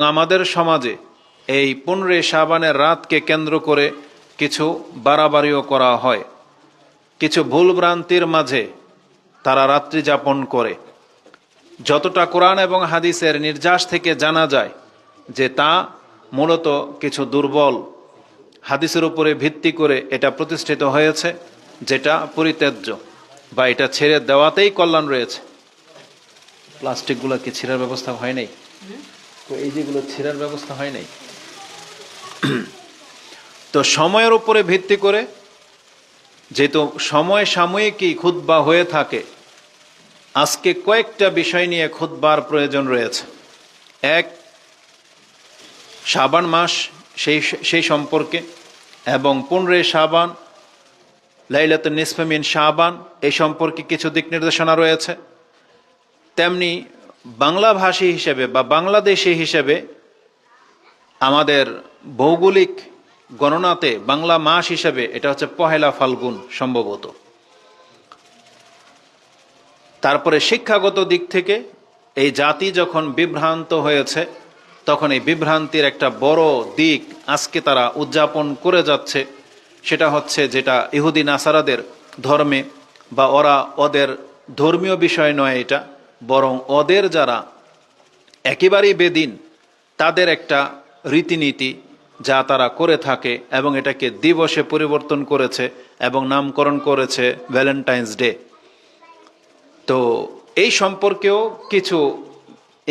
আমাদের সমাজে এই 15 শাবানের রাতকে কেন্দ্র করে কিছু বাড়াবাড়িও করা হয়। কিছু ভুলভ্রান্তির মাঝে তারা রাত্রি যাপন করে। যতটা কোরআন এবং হাদিসের নির্যাস থেকে জানা যায় যে তা মূলত কিছু দুর্বল হাদিসের উপরে ভিত্তি করে এটা প্রতিষ্ঠিত হয়েছে, যেটা পরিত্যাজ্য বা এটা ছেড়ে দেওয়াতেই কল্যাণ রয়েছে। প্লাস্টিকগুলো কি ছিঁড়ার ব্যবস্থা হয় নাই? তো এই যেগুলো ছিঁড়ার ব্যবস্থা হয় নাই, তো সময়ের উপরে ভিত্তি করে, যেহেতু সময় সাময়িকই খুতবা হয়ে থাকে, আজকে কয়েকটা বিষয় নিয়ে খুতবার প্রয়োজন রয়েছে। এক, শাবান মাস সেই সম্পর্কে, এবং 15 শাবান, লাইলাতুন নিসফে মিন শাবান, এই সম্পর্কে কিছু দিক নির্দেশনা রয়েছে। তেমনি বাংলা ভাষী হিসেবে বা বাংলাদেশি হিসেবে আমাদের ভৌগোলিক গণনাতে বাংলা মাস হিসেবে এটা হচ্ছে পহেলা ফাল্গুন সম্ভবত। তারপরে শিক্ষাগত দিক থেকে এই জাতি যখন বিভ্রান্ত হয়েছে, তখন এই বিভ্রান্তির একটা বড় দিক আজকে তারা উদযাপন করে যাচ্ছে। সেটা হচ্ছে যেটা ইহুদি নাসারাদের ধর্মে, বা ওদের ধর্মীয় বিষয় নয় এটা, বরং ওদের যারা একেবারেই বেদিন তাদের একটা রীতিনীতি যা তারা করে থাকে, এবং এটাকে দিবসে পরিবর্তন করেছে এবং নামকরণ করেছে ভ্যালেন্টাইন্স ডে। তো এই সম্পর্কেও কিছু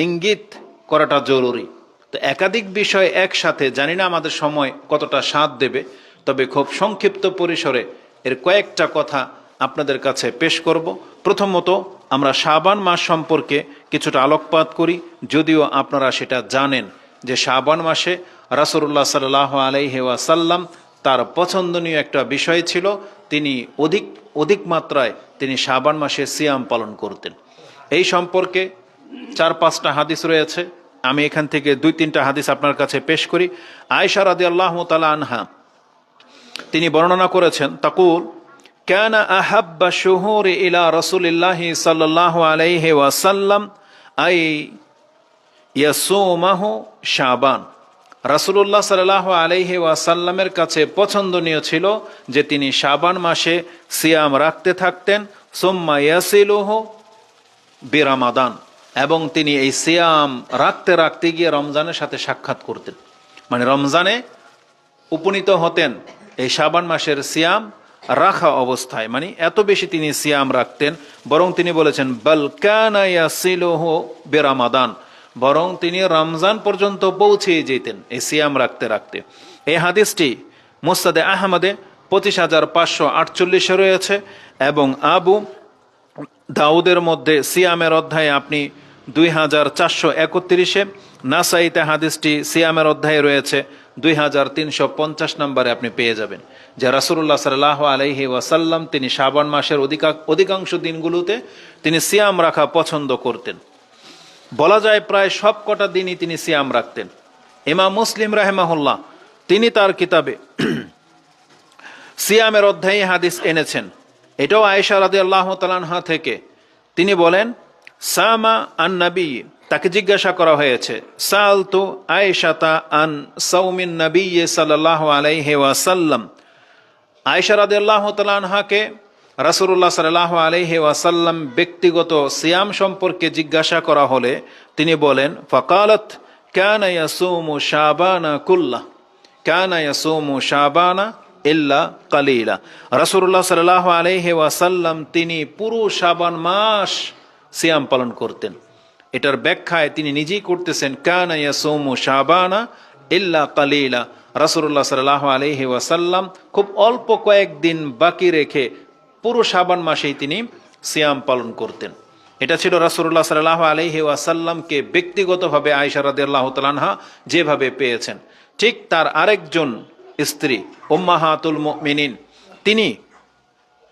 ইঙ্গিত করাটা জরুরি। তো একাধিক বিষয় একসাথে, জানি না আমাদের সময় কতটা সাথ দেবে, তবে খুব সংক্ষিপ্ত পরিসরে এর কয়েকটা কথা আপনাদের কাছে পেশ করব। প্রথমত, আমরা শাবান মাস সম্পর্কে কিছুটা আলোকপাত করি, যদিও আপনারা সেটা জানেন যে শাবান মাসে রাসূলুল্লাহ সাল্লাল্লাহু আলাইহি ওয়াসাল্লাম তার পছন্দনীয় একটা বিষয় ছিল, তিনি অধিক মাত্রায় তিনি শাবান মাসে সিয়াম পালন করতেন। এই সম্পর্কে 4-5টা হাদিস রয়েছে। আমি এখান থেকে 2-3টা হাদিস আপনার কাছে পেশ করি। আয়েশা রাদিয়াল্লাহু তাআলা আনহা তিনি বর্ণনা করেছেন, তাকুল কানা আহাব্বা শুহুরি ইলা রাসূলিল্লাহি সাল্লাল্লাহু আলাইহি ওয়াসাল্লাম আই ইয়াসুমাহু শাবান। রাসূলুল্লাহ সাল্লাল্লাহু আলাইহি ওয়াসাল্লামের কাছে পছন্দনীয় ছিল যে তিনি শাবান মাসে সিয়াম রাখতে থাকতেন, সুম্মা ইয়াসিলুহু বিরামাদান, এবং তিনি এই সিয়াম রাখতে রাখতে গিয়ে রমজানের সাথে সাক্ষাৎ করতেন, মানে রমজানে উপনীত হতেন এই শাবান মাসের সিয়াম রাখা অবস্থায়। মানে এত বেশি তিনি সিয়াম রাখতেন, বরং তিনি বলেছেন বাল কানা ইয়াসিলুহু বিরামাদান, বরং তিনি রমজান পর্যন্ত পৌঁছে যেতেন এই সিয়াম রাখতে রাখতে। এই হাদিসটি মুসনাদে আহমদে 25,548 রয়েছে, এবং আবু দাউদের মধ্যে সিয়ামের অধ্যায়ে আপনি 2,431-এ, নাসাইতে হাদিসটি সিয়ামের অধ্যায়ে রয়েছে 2,350 নম্বরে আপনি পেয়ে যাবেন যে রাসূলুল্লাহ সাল্লাল্লাহু আলাইহি ওয়াসাল্লাম তিনি শাবান মাসের অধিকাংশ দিনগুলোতে তিনি সিয়াম রাখা পছন্দ করতেন। বলা যায় প্রায় সব কটা দিনই তিনি সিয়াম রাখতেন। ইমাম মুসলিম রাহিমাহুল্লাহ তিনি তার কিতাবে সিয়ামের অধ্যায়ে হাদিস এনেছেন। এটাও আয়েশা রাদিয়াল্লাহু তাআলা আনহা থেকে। তিনি বলেন, সামা আন নবী, তাকে জিজ্ঞাসা করা হয়েছে, সালতু আয়েশাতা আন সাওমিন নবী সাল্লাল্লাহু আলাইহি ওয়াসাল্লাম। আয়েশা রাদিয়াল্লাহু তাআলা আনহাকে রাসূলুল্লাহ সাল্লাল্লাহু আলাইহি ওয়াসাল্লাম ব্যক্তিগত সিয়াম সম্পর্কে জিজ্ঞাসা করা হলে তিনি বলেন, ফাকালাত কানা ইয়াসুমু শাবানা কুল্লাহ, কানা ইয়াসুমু শাবানা ইল্লা কালিলা। রাসূলুল্লাহ সাল্লাল্লাহু আলাইহি ওয়াসাল্লাম তিনি পুরো শাবান মাস সিয়াম পালন করতেন। এটার ব্যাখ্যায় তিনি নিজেই করতেছেন, কানা ইয়াসুমু শাবানা ইল্লা কালিলা। রাসূলুল্লাহ সাল্লাল্লাহু আলাইহি ওয়াসাল্লাম খুব অল্প কয়েকদিন বাকি রেখে পুরো শাবান মাসেই তিনি সিয়াম পালন করতেন। এটা ছিল রাসূলুল্লাহ সাল্লাল্লাহু আলাইহি ওয়াসাল্লামকে ব্যক্তিগতভাবে আয়েশা রাদিয়াল্লাহু তাআলা আনহা যেভাবে পেয়েছেন। ঠিক তার আরেকজন স্ত্রী উম্মাহাতুল মুমিনিন, তিনি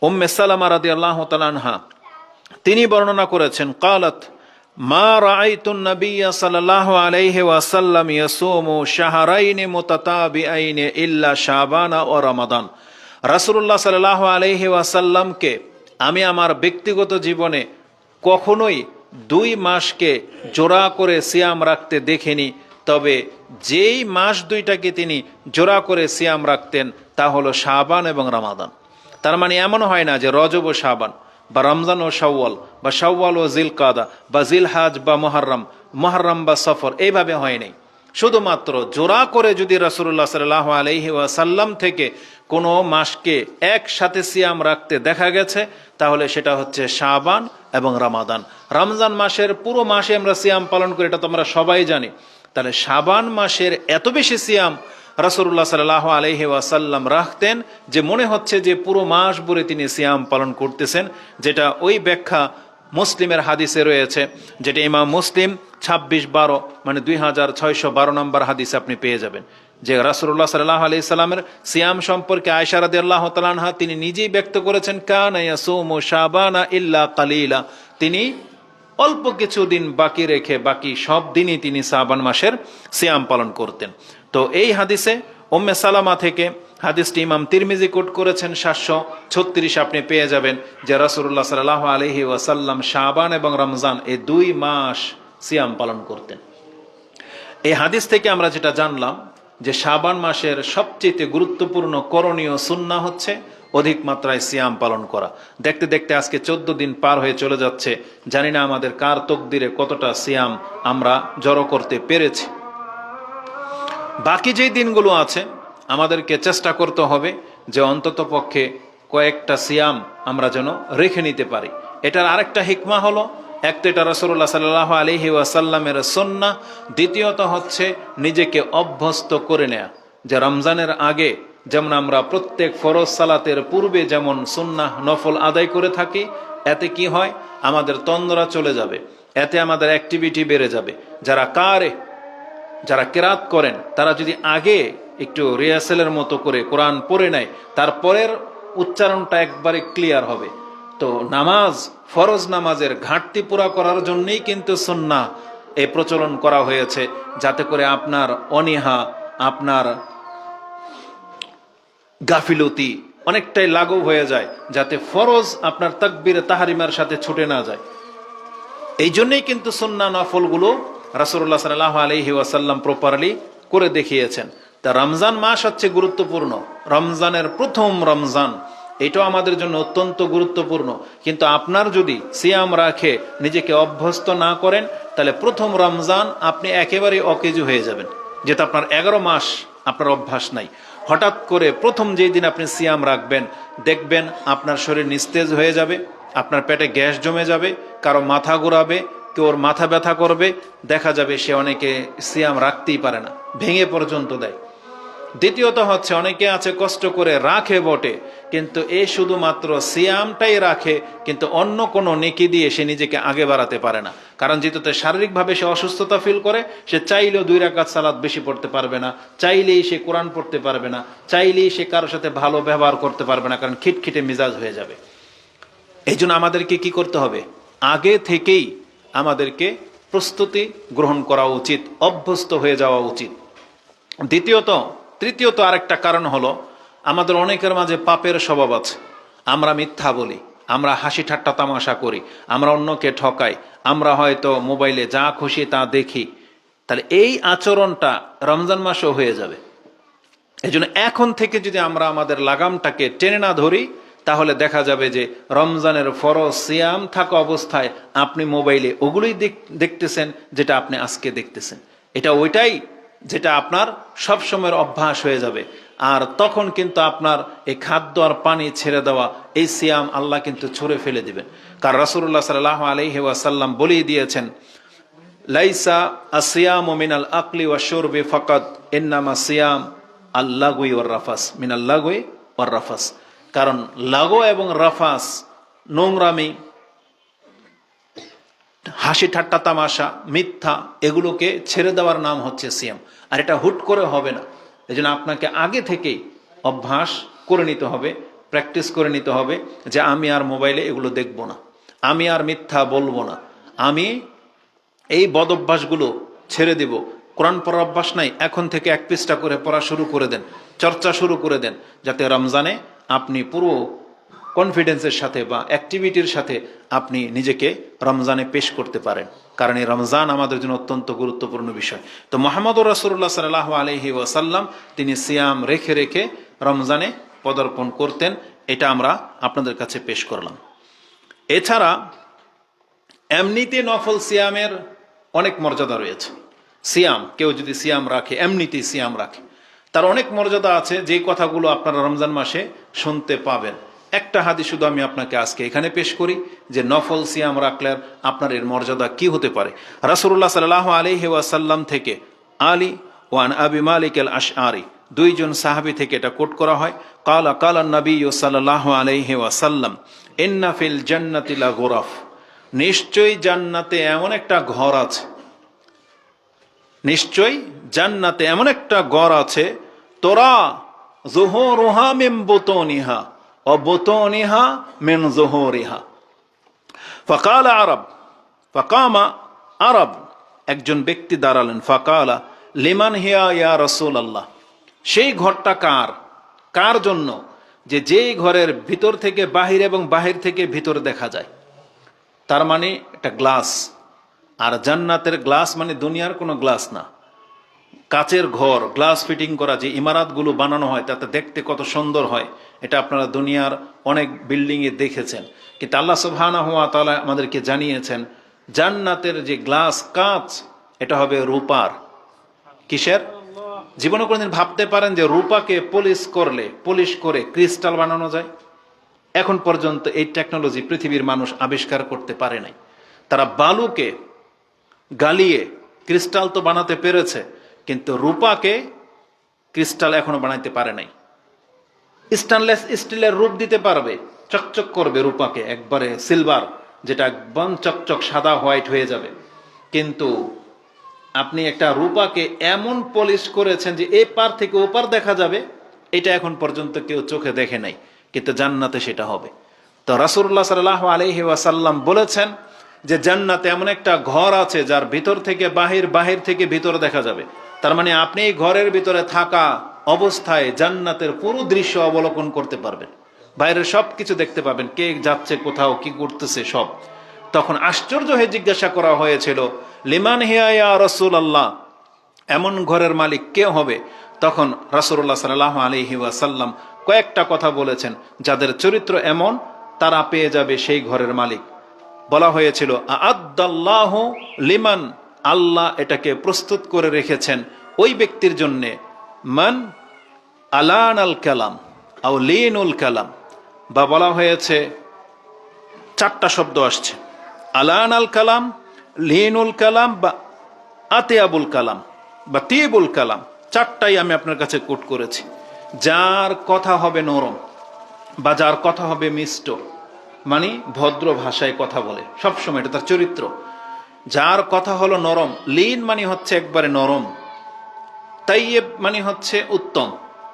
উম্মে সালামা রাদিয়াল্লাহু তাআলা আনহা, তিনি বর্ণনা করেছেন, ক্বালাত মা রাআইতুন নাবিয়্যা সাল্লাল্লাহু আলাইহি ওয়াসাল্লাম ইয়াসুমু শাহরাইনি মুতাতাবিআইনি ইল্লা শাবানা ওয়া রমাদান। রাসূলুল্লাহ সাল্লাল্লাহু আলাইহি ওয়াসাল্লামকে আমি আমার ব্যক্তিগত জীবনে কখনোই 2 মাসকে জোড়া করে সিয়াম রাখতে দেখিনি, তবে যেই মাস দুইটাকে তিনি জোড়া করে সিয়াম রাখতেন তা হলো শাবান এবং রমাদান। তার মানে এমন হয় না যে রজব ও শাবান বা রমজান ও শাওয়াল বা শাওয়াল ও জিলকাদা বা জিলহাজ বা মুহররম বা সফর, এইভাবে হয় নাই। শুধুমাত্র জোড়া করে যদি রাসূলুল্লাহ সাল্লাল্লাহু আলাইহি ওয়াসাল্লাম থেকে কোনো মাসকে একসাথে সিয়াম রাখতে দেখা গেছে, তাহলে সেটা হচ্ছে শাবান এবং রমাদান। রমজান মাসের পুরো মাসে আমরা সিয়াম পালন করি, এটা তো আমরা সবাই জানি। তাহলে শাবান মাসের এত বেশি সিয়াম রাসূলুল্লাহ সাল্লাল্লাহু আলাইহি ওয়াসাল্লাম রাখতেন যে মনে হচ্ছে যে পুরো মাস ভরে তিনি সিয়াম পালন করতেছেন, যেটা ওই ব্যাখ্যা মুসলিমের হাদিসে রয়েছে, যেটা ইমাম মুসলিম 26-12 মানে 2612 নম্বর হাদিসে আপনি পেয়ে যাবেন, যে রাসূলুল্লাহ সাল্লাল্লাহু আলাইহি সাল্লামের সিয়াম সম্পর্কে আয়েশা রাদিয়াল্লাহু তাআলা আনহা তিনি নিজেই ব্যক্ত করেছেন, কানা ইয়াসুমু শাবানা ইল্লা কালিলা, তিনি অল্প কিছু দিন বাকি রেখে বাকি সব দিনই তিনি শাবান মাসের সিয়াম পালন করতেন। তো এই হাদিসে উম্মে সালামা থেকে, হাদিসটি ইমাম তিরমিজি কোট করেছেন 736, আপনি পেয়ে যাবেন যে রাসূলুল্লাহ সাল্লাল্লাহু আলাইহি ওয়াসাল্লাম শাবান এবং রমজান এই 2 মাস সিয়াম পালন করতেন। এই হাদিস থেকে আমরা যেটা জানলাম যে শাবান মাসের সবচেয়ে গুরুত্বপূর্ণ করণীয় সুন্নাহ হচ্ছে অধিক মাত্রায় সিয়াম পালন করা। দেখতে দেখতে আজকে 14 দিন পার হয়ে চলে যাচ্ছে, জানি না আমাদের কার তকদিরে কতটা সিয়াম আমরা জড়ো করতে পেরেছি। বাকি যেই দিনগুলো আছে আমাদেরকে চেষ্টা করতে হবে যে অন্তত পক্ষে কয়েকটা সিয়াম আমরা যেন রেখে নিতে পারি। এটার আরেকটা হিকমা হলো, এক তো এটা রাসূলুল্লাহ সাল্লাল্লাহু আলাইহি ওয়াসাল্লামের সুন্নাহ, দ্বিতীয়ত হচ্ছে নিজেকে অভ্যস্ত করে নেয়া, যে রমজানের আগে যেমন আমরা প্রত্যেক ফরজ সালাতের পূর্বে যেমন সুন্নাহ নফল আদায় করে থাকি, এতে কি হয় আমাদের তন্দ্রা চলে যাবে, এতে আমাদের অ্যাক্টিভিটি বেড়ে যাবে। যারা কেরাত করেন তারা যদি আগে একটু রিহার্সেলের মতো করে কোরআন পড়ে নেয়, তারপরের উচ্চারণটা একবারে ক্লিয়ার হবে। তো নামাজ, ফরজ নামাজের ঘাটতি পুরা করার জন্যই কিন্তু সুন্নাহ এই প্রচলন করা হয়েছে, যাতে করে আপনার অনীহা, আপনার গাফিলতি অনেকটাই লাঘব হয়ে যায়, যাতে ফরজ আপনার তাকবীরে তাহরিমার সাথে ছুটে না যায়। এই জন্যই কিন্তু সুন্নাহ নফলগুলো রাসূলুল্লাহ সাল্লাল্লাহু আলাইহি ওয়াসাল্লাম প্রপারলি করে দেখিয়েছেন। তা রমজান মাস হচ্ছে গুরুত্বপূর্ণ, রমজানের প্রথম রমজান, এটাও আমাদের জন্য অত্যন্ত গুরুত্বপূর্ণ। কিন্তু আপনার যদি সিয়াম রাখে নিজেকে অভ্যস্ত না করেন, তাহলে প্রথম রমজান আপনি একেবারে অকেজু হয়ে যাবেন, যেটা আপনার 11 মাস আপনার অভ্যাস নাই। হঠাৎ করে প্রথম যেই দিন আপনি সিয়াম রাখবেন, দেখবেন আপনার শরীর নিস্তেজ হয়ে যাবে, আপনার পেটে গ্যাস জমে যাবে, কারো মাথা ঘোরাবে, কেউর মাথা ব্যথা করবে, দেখা যাবে সে অনেকে সিয়াম রাখতেই পারে না, ভেঙে পর্যন্ত দেয়। দ্বিতীয়ত হচ্ছে অনেকে আছে কষ্ট করে রাখে বটে, কিন্তু এ শুধুমাত্র সিয়ামটাই রাখে, কিন্তু অন্য কোনো নেকি দিয়ে সে নিজেকে আগে বাড়াতে পারে না। কারণ যেহেতু শারীরিকভাবে সে অসুস্থতা ফিল করে, সে চাইলেও 2 রাকাত সালাত বেশি পড়তে পারবে না, চাইলেই সে কোরআন পড়তে পারবে না, চাইলেই সে কারোর সাথে ভালো ব্যবহার করতে পারবে না, কারণ খিটখিটে মিজাজ হয়ে যাবে। এই জন্য আমাদেরকে কি করতে হবে, আগে থেকেই আমাদেরকে প্রস্তুতি গ্রহণ করা উচিত, অভ্যস্ত হয়ে যাওয়া উচিত। তৃতীয়ত আরেকটা কারণ হলো, আমাদের অনেকের মাঝে পাপের স্বভাব আছে। আমরা মিথ্যা বলি, আমরা হাসি ঠাট্টা তামাশা করি, আমরা অন্যকে ঠকাই, আমরা হয়তো মোবাইলে যা খুশি তা দেখি। তাহলে এই আচরণটা রমজান মাসেও হয়ে যাবে। এই জন্য এখন থেকে যদি আমরা আমাদের লাগামটাকে টেনে না ধরি, তাহলে দেখা যাবে যে রমজানের ফরজ সিয়াম থাকা অবস্থায় আপনি মোবাইলে ওগুলোই দেখতেছেন যেটা আপনি আজকে দেখতেছেন। এটা ওইটাই যেটা আপনার সব সময়ের অভ্যাস হয়ে যাবে। আর তখন কিন্তু আপনার এই খাদ্য আর পানি ছেড়ে দেওয়া, এই সিয়াম আল্লাহ কিন্তু ছুঁড়ে ফেলে দিবেন। কারণ রাসূলুল্লাহ সাল্লাল্লাহু আলাইহি ওয়াসাল্লাম বলেই দিয়েছেন, লাইসা আসিয়ামু মিনাল আকলি ওয়াশ শুরবি ফাকাত ইন্নামা সিয়াম আল্লাগুই ওয়ার রাফাস, মিনাল লাগুই ওয়ার রাফাস। কারণ লাগো এবং রাফাস, নোংরামি, হাসি ঠাট্টা তামাশা, মিথ্যা, এগুলোকে ছেড়ে দেওয়ার নাম হচ্ছে সিয়াম। আর এটা হুট করে হবে না। এই জন্য আপনাকে আগে থেকেই অভ্যাস করে নিতে হবে, প্র্যাকটিস করে নিতে হবে যে আমি আর মোবাইলে এগুলো দেখব না, আমি আর মিথ্যা বলবো না, আমি এই বদ অভ্যাসগুলো ছেড়ে দিব। কোরআন পড়ার অভ্যাস নাই, এখন থেকে 1 পৃষ্ঠা করে পড়া শুরু করে দেন, চর্চা শুরু করে দেন, যাতে রমজানে আপনি পুরো কনফিডেন্সের সাথে বা অ্যাক্টিভিটির সাথে আপনি নিজেকে রমজানে পেশ করতে পারেন, কারণ এই রমজান আমাদের জন্য অত্যন্ত গুরুত্বপূর্ণ বিষয়। তো মুহাম্মদুর রাসূলুল্লাহ সাল্লাল্লাহু আলাইহি ওয়াসাল্লাম তিনি সিয়াম রেখে রেখে রমজানে পদার্পণ করতেন, এটা আমরা আপনাদের কাছে পেশ করলাম। এছাড়া এমনিতে নফল সিয়ামের অনেক মর্যাদা রয়েছে। সিয়াম কেউ যদি সিয়াম রাখে, এমনিতেই সিয়াম রাখে, তার অনেক মর্যাদা আছে, যে কথাগুলো আপনারা রমজান মাসে শুনতে পাবেন। একটা হাদিস শুধু আমি আপনাকে আজকে এখানে পেশ করি যে নফল সিয়াম রাখলে আপনার এর মর্যাদা কি হতে পারে। রাসূলুল্লাহ সাল্লাল্লাহু আলাইহি ওয়াসাল্লাম থেকে আলী ওয়ান আবি মালিক আল আশআরি, দুইজন সাহাবী থেকে এটা কোট করা হয়, কালা কালা নবী সাল্লাল্লাহু আলাইহি ওয়াসাল্লাম ইন্না ফিল জান্নাতি লা গুরাফ, নিশ্চয়ই জান্নাতে এমন একটা ঘর আছে, নিশ্চয়ই জান্নাতে এমন একটা ঘর আছে, তোরা যুহুরুহা মিন বুতুনিহা ওয়া বুতুনিহা মিন যুহুরিহা। ফাকালা আরব, ফাকামা আরব, একজন ব্যক্তি দাঁড়ালেন, ফাকালা লিমান হিয়া ইয়া রাসূলুল্লাহ, সেই ঘরটা কার, কার জন্য, যে যেই ঘরের ভিতর থেকে বাহির এবং বাহির থেকে ভিতর দেখা যায়। তার মানে একটা গ্লাস, আর জান্নাতের গ্লাস মানে দুনিয়ার কোনো গ্লাস না, কাচের ঘর, গ্লাস ফিটিং করা যে ইমারাতগুলো বানানো হয় তাতে দেখতে কত সুন্দর হয়, এটা আপনারা দুনিয়ার অনেক বিল্ডিংয়ে দেখেছেন। কিন্তু আল্লাহ সুবহানাহু ওয়া তাআলা আমাদেরকে জানিয়েছেন জান্নাতের যে গ্লাস, কাঁচ, এটা হবে রূপার। কিসের? জীবনে কোনদিন ভাবতে পারেন যে রূপাকে পলিশ করে ক্রিস্টাল বানানো যায়? এখন পর্যন্ত এই টেকনোলজি পৃথিবীর মানুষ আবিষ্কার করতে পারে নাই। তারা বালুকে গালিয়ে ক্রিস্টাল তো বানাতে পেরেছে, কিন্তু রূপাকে ক্রিস্টাল এখনো বানাইতে পারে নাই। স্টেনলেস স্টিলের রূপ দিতে পারবে, চকচক করবে রূপাকে, একবারে সিলভার, যেটা একদম চকচক সাদা হোয়াইট হয়ে যাবে। কিন্তু আপনি একটা রূপাকে এমন পলিশ করেছেন যে এই পার থেকে ওপার দেখা যাবে, এটা এখন পর্যন্ত কেউ চোখে দেখে নাই, কিন্তু জান্নাতে সেটা হবে। তো রাসূলুল্লাহ সাল্লাল্লাহু আলাইহি ওয়াসাল্লাম বলেছেন যে জান্নাতে এমন একটা ঘর আছে যার ভিতর থেকে বাহির, বাহির থেকে ভিতর দেখা যাবে। তার মানে আপনি এই ঘরের ভিতরে থাকা অবস্থায় জান্নাতের পুরো দৃশ্য অবলোকন করতে পারবেন, বাইরের সব কিছু দেখতে পাবেন, কে যাচ্ছে কোথাও, কি করতেছে সব। তখন আশ্চর্য হয়ে জিজ্ঞাসা করা হয়েছিল, লিমান হিয়া ইয়া রাসূলুল্লাহ, এমন ঘরের মালিক কে হবে? তখন রাসূলুল্লাহ সাল্লাল্লাহু আলাইহি ওয়াসাল্লাম কয়েকটা কথা বলেছেন, যাদের চরিত্র এমন তারা পেয়ে যাবে সেই ঘরের মালিক। বলা হয়েছিল আ'আদ্দাল্লাহু লিমান, আল্লাহ এটাকে প্রস্তুত করে রেখেছেন ওই ব্যক্তির জন্যে, মান আলানাল কালাম আও লিনুল কালাম, বা বলা হয়েছে চারটা শব্দ আসছে, আলানাল কালাম, লিনুল কালাম, বা আতিয়াবুল কালাম বা তিবুল কালাম, চারটাই আমি আপনার কাছে কোট করেছি। যার কথা হবে নরম বা যার কথা হবে মিষ্ট, মানে ভদ্র ভাষায় কথা বলে সবসময়, এটা তার চরিত্র। যার কথা হলো নরম, লিন মানে হচ্ছে একবারে নরম, তাইয়েব মানে হচ্ছে উত্তম,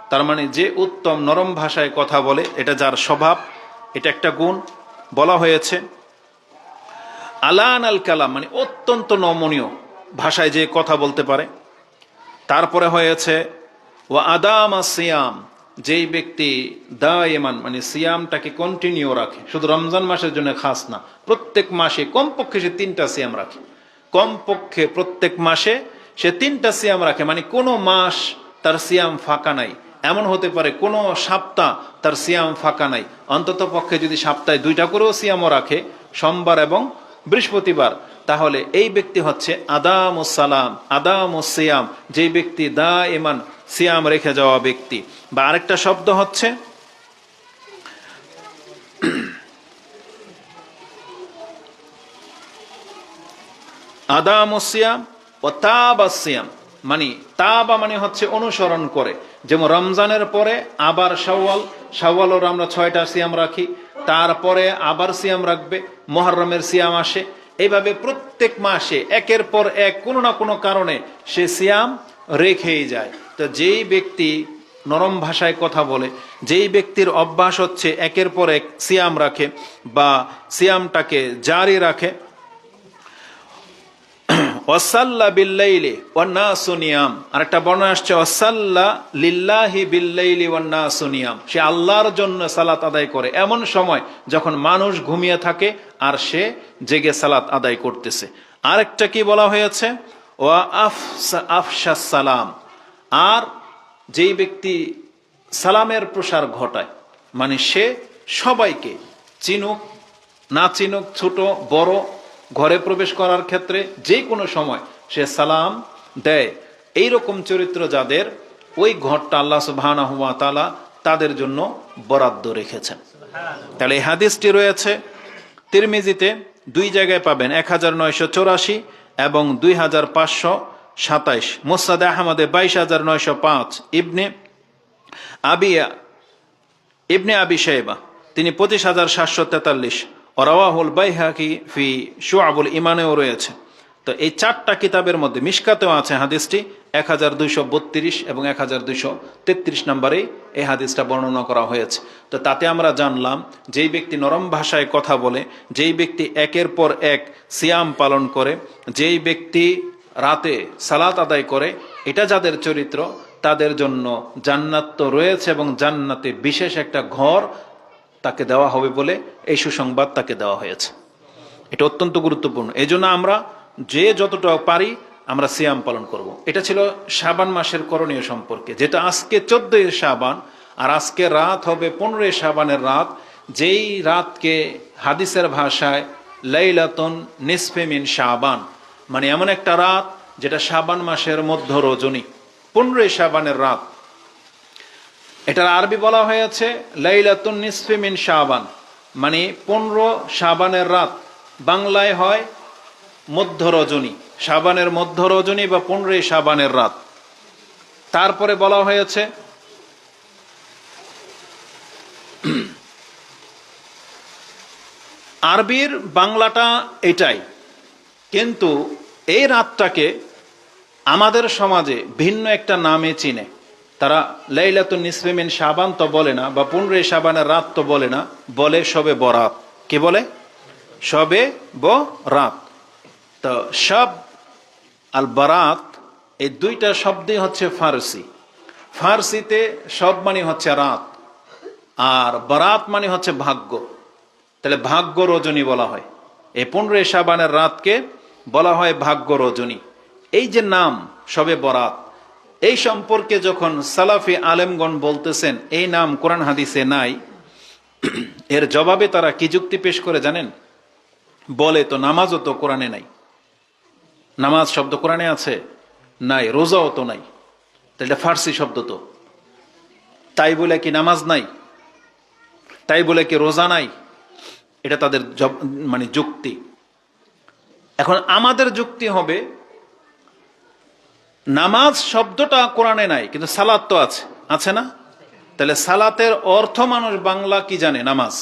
তার মানে যে উত্তম নরম ভাষায় কথা বলে, এটা যার স্বভাব, এটা একটা গুণ। বলা হয়েছে আলান আল কালাম মানে অত্যন্ত নমনীয় ভাষায় যে কথা বলতে পারে। তারপরে হয়েছে ওয়া আদামা সিয়াম, যেই ব্যক্তি দায়েমান মানে সিয়ামটাকে কন্টিনিউ রাখে, শুধু রমজান মাসের জন্য খাস না, প্রত্যেক মাসে কমপক্ষে সে 3টা সিয়াম রাখে, কমপক্ষে প্রত্যেক মাসে সে 3টা সিয়াম রাখে, মানে কোনো মাস তার সিয়াম ফাঁকা নাই। এমন হতে পারে কোনো সপ্তাহ তার সিয়াম ফাঁকা নাই, অন্তত পক্ষে যদি সপ্তাহে 2টা করেও সিয়ামও রাখে, সোমবার এবং বৃহস্পতিবার, তাহলে এই ব্যক্তি হচ্ছে আদামুস সালাম, আদামুস সিয়াম, যেই ব্যক্তি দায়েমান সিয়াম রেখে যাওয়া ব্যক্তি। বা আরেকটা শব্দ হচ্ছে আদামুস সিয়াম ও তাবাস সিয়াম, মানে তাবা মানে হচ্ছে অনুসরণ করে, যেমন রমজানের পরে আবার শাওয়াল, শাওয়ালের আমরা 6টা সিয়াম রাখি, তারপরে আবার সিয়াম রাখবে, মুহররমের সিয়াম আসে, এইভাবে প্রত্যেক মাসে একের পর এক কোনো না কোনো কারণে সে সিয়াম রেখেই যায়। তো যেই ব্যক্তি নরম ভাষায় কথা বলে, যেই ব্যক্তির অভ্যাস হচ্ছে একের পর এক সিয়াম রাখে বা সিয়ামটাকে জারি রাখে, ওয়াসাল্লা বিল্লাইলি ওয়ান নাসু নিয়াম, আরেকটা বর্ণনা আসছে ওয়াসাল্লা লিল্লাহি বিল্লাইলি ওয়ান নাসু নিয়াম, সে আল্লাহর জন্য সালাত আদায় করে এমন সময় যখন মানুষ ঘুমিয়ে থাকে আর সে জেগে সালাত আদায় করতেছে। আরেকটা কি বলা হয়েছে, ওয়া আফশাস সালাম, আর যেই ব্যক্তি সালামের প্রসার ঘটায়, মানে সে সবাইকে চিনুক না চিনুক, ছোট বড়, ঘরে প্রবেশ করার ক্ষেত্রে যে কোনো সময় সে সালাম দেয়, এইরকম চরিত্র যাদের, ওই ঘরটা আল্লাহ সুবহানাহু ওয়া তাআলা তাদের জন্য বরাদ্দ রেখেছেন। তাহলে এই হাদিসটি রয়েছে তিরমিজিতে 2 জায়গায় পাবেন, 1984 এবং 2527, মুসনাদে আহমদে 22905, ইবনে আবি শাইবা তিনি 25743, রাওয়াহুল বাইহাকি ফি শুআবুল ঈমানেও রয়েছে। তো এই 4টা কিতাবের মধ্যে মিশকাতেও আছে হাদিসটি, 1232 এবং 1233 নম্বরে এই হাদিসটা বর্ণনা করা হয়েছে। তো তাতে আমরা জানলাম, যেই ব্যক্তি নরম ভাষায় কথা বলে, যেই ব্যক্তি একের পর এক সিয়াম পালন করে, যেই ব্যক্তি রাতে সালাত আদায় করে, এটা যাদের চরিত্র, তাদের জন্য জান্নাত তো রয়েছে এবং জান্নাতে বিশেষ একটা ঘর তাকে দেওয়া হবে বলে এই সুসংবাদ তাকে দেওয়া হয়েছে। এটা অত্যন্ত গুরুত্বপূর্ণ। এই জন্য আমরা যে যতটা পারি আমরা সিয়াম পালন করব। এটা ছিল শাবান মাসের করণীয় সম্পর্কে, যেটা আজকে 14 শাবান, আর আজকে রাত হবে 15 শাবানের রাত, যেই রাতকে হাদিসের ভাষায় লাইলাতুন নিসফে মিন শাবান, মানে এমন একটা রাত যেটা শাবান মাসের মধ্য রজনী, 15 শাবানের রাত। এটার আরবি বলা হয়েছে লাইলাতুন নিসফে মিন শাবান, মানে 15 শাবানের রাত, বাংলায় হয় মধ্য রজনী, শাবানের মধ্য রজনী বা 15 শাবানের রাত। তারপরে বলা হয়েছে আরবির বাংলাটা এটাই, কিন্তু এই রাতটাকে আমাদের সমাজে ভিন্ন একটা নামে চিনে। তারা লাইলাতুন নিসফে মিন শাবান তো বলে না, বা 15 শাবানের রাত তো বলে না, বলে শবে বরাত। কি বলে? শবে বরাত। তো শব আল বারাত, এই 2টা শব্দই হচ্ছে ফার্সি। ফার্সিতে শব মানে হচ্ছে রাত, আর বারাত মানে হচ্ছে ভাগ্য। তাহলে ভাগ্য রজনী বলা হয়, এই 15 শাবানের রাতকে বলা হয় ভাগ্য রজনী। এই যে নাম শবে বরাত, এই সম্পর্কে যখন সালাফি আলেমগণ বলতেছেন এই নাম কোরআন হাদিসে নাই, এর জবাবে তারা কি যুক্তি পেশ করে জানেন? বলে, তো নামাজও তো কোরআনে নাই, নামাজ শব্দ কোরআনে আছে নাই, রোজাও তো নাই, তাহলে ফার্সি শব্দ তো, তাই বলে কি নামাজ নাই? তাই বলে কি রোজা নাই? এটা তাদের মানে যুক্তি। এখন আমাদের যুক্তি হবে, নামাজ শব্দটা কোরআনে নাই, কিন্তু সালাত তো আছে, আছে না? তাহলে সালাতের অর্থ মানুষ বাংলা কি জানে? নামাজ।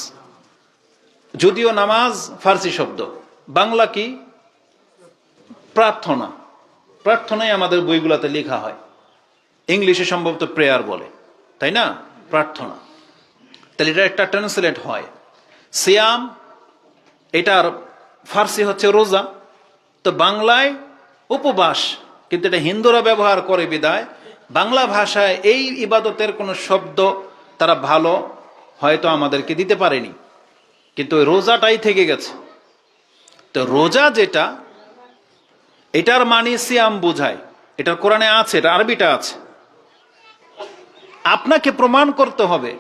যদিও নামাজ ফার্সি শব্দ, বাংলা কি? প্রার্থনা। প্রার্থনাই আমাদের বইগুলোতে লেখা হয়, ইংলিশে সম্ভবত প্রেয়ার বলে, তাই না? প্রার্থনা। তাহলে এটা একটা ট্রান্সলেট হয়। সিয়াম, এটার ফার্সি হচ্ছে রোজা, তো বাংলায় উপবাস, কিন্তু এটা হিন্দুরা ব্যবহার করে বিদায় বাংলা ভাষায় এই ইবাদতের কোনো শব্দ তারা ভালো হয়তো আমাদেরকে দিতে পারেনি, কিন্তু ওই রোজাটাই থেকে গেছে। তো রোজা যেটা, এটার মানে সিয়াম বোঝায়, এটার কোরআনে আছে, এটা আরবিটা আছে, আপনাকে প্রমাণ করতে হবে।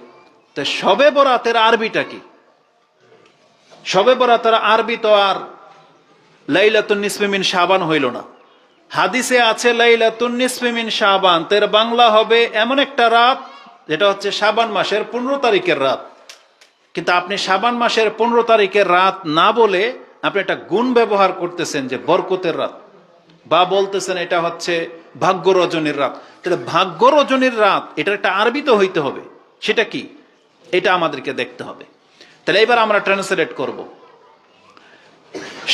তো শবে বরাতের আরবিটা কি? শবে বরাতের আরবি তো আর লাইলাতুন নিসফে মিন শাবান হইল না। হাদিসে আছে লাইলাতুন নিসফে মিন শাবান, তার বাংলা হবে এমন একটা রাত যেটা হচ্ছে শাবান মাসের 15 তারিখের রাত। কিন্তু আপনি শাবান মাসের 15 তারিখের রাত না বলে আপনি একটা গুণ ব্যবহার করতেছেন যে বরকতের রাত, বা বলতেছেন এটা হচ্ছে ভাগ্য রজনীর রাত। তাহলে ভাগ্য রজনীর রাত, এটার একটা আরবি তো হইতে হবে, সেটা কি? এটা আমাদেরকে দেখতে হবে। তাহলে এবার আমরা ট্রান্সলেট করব।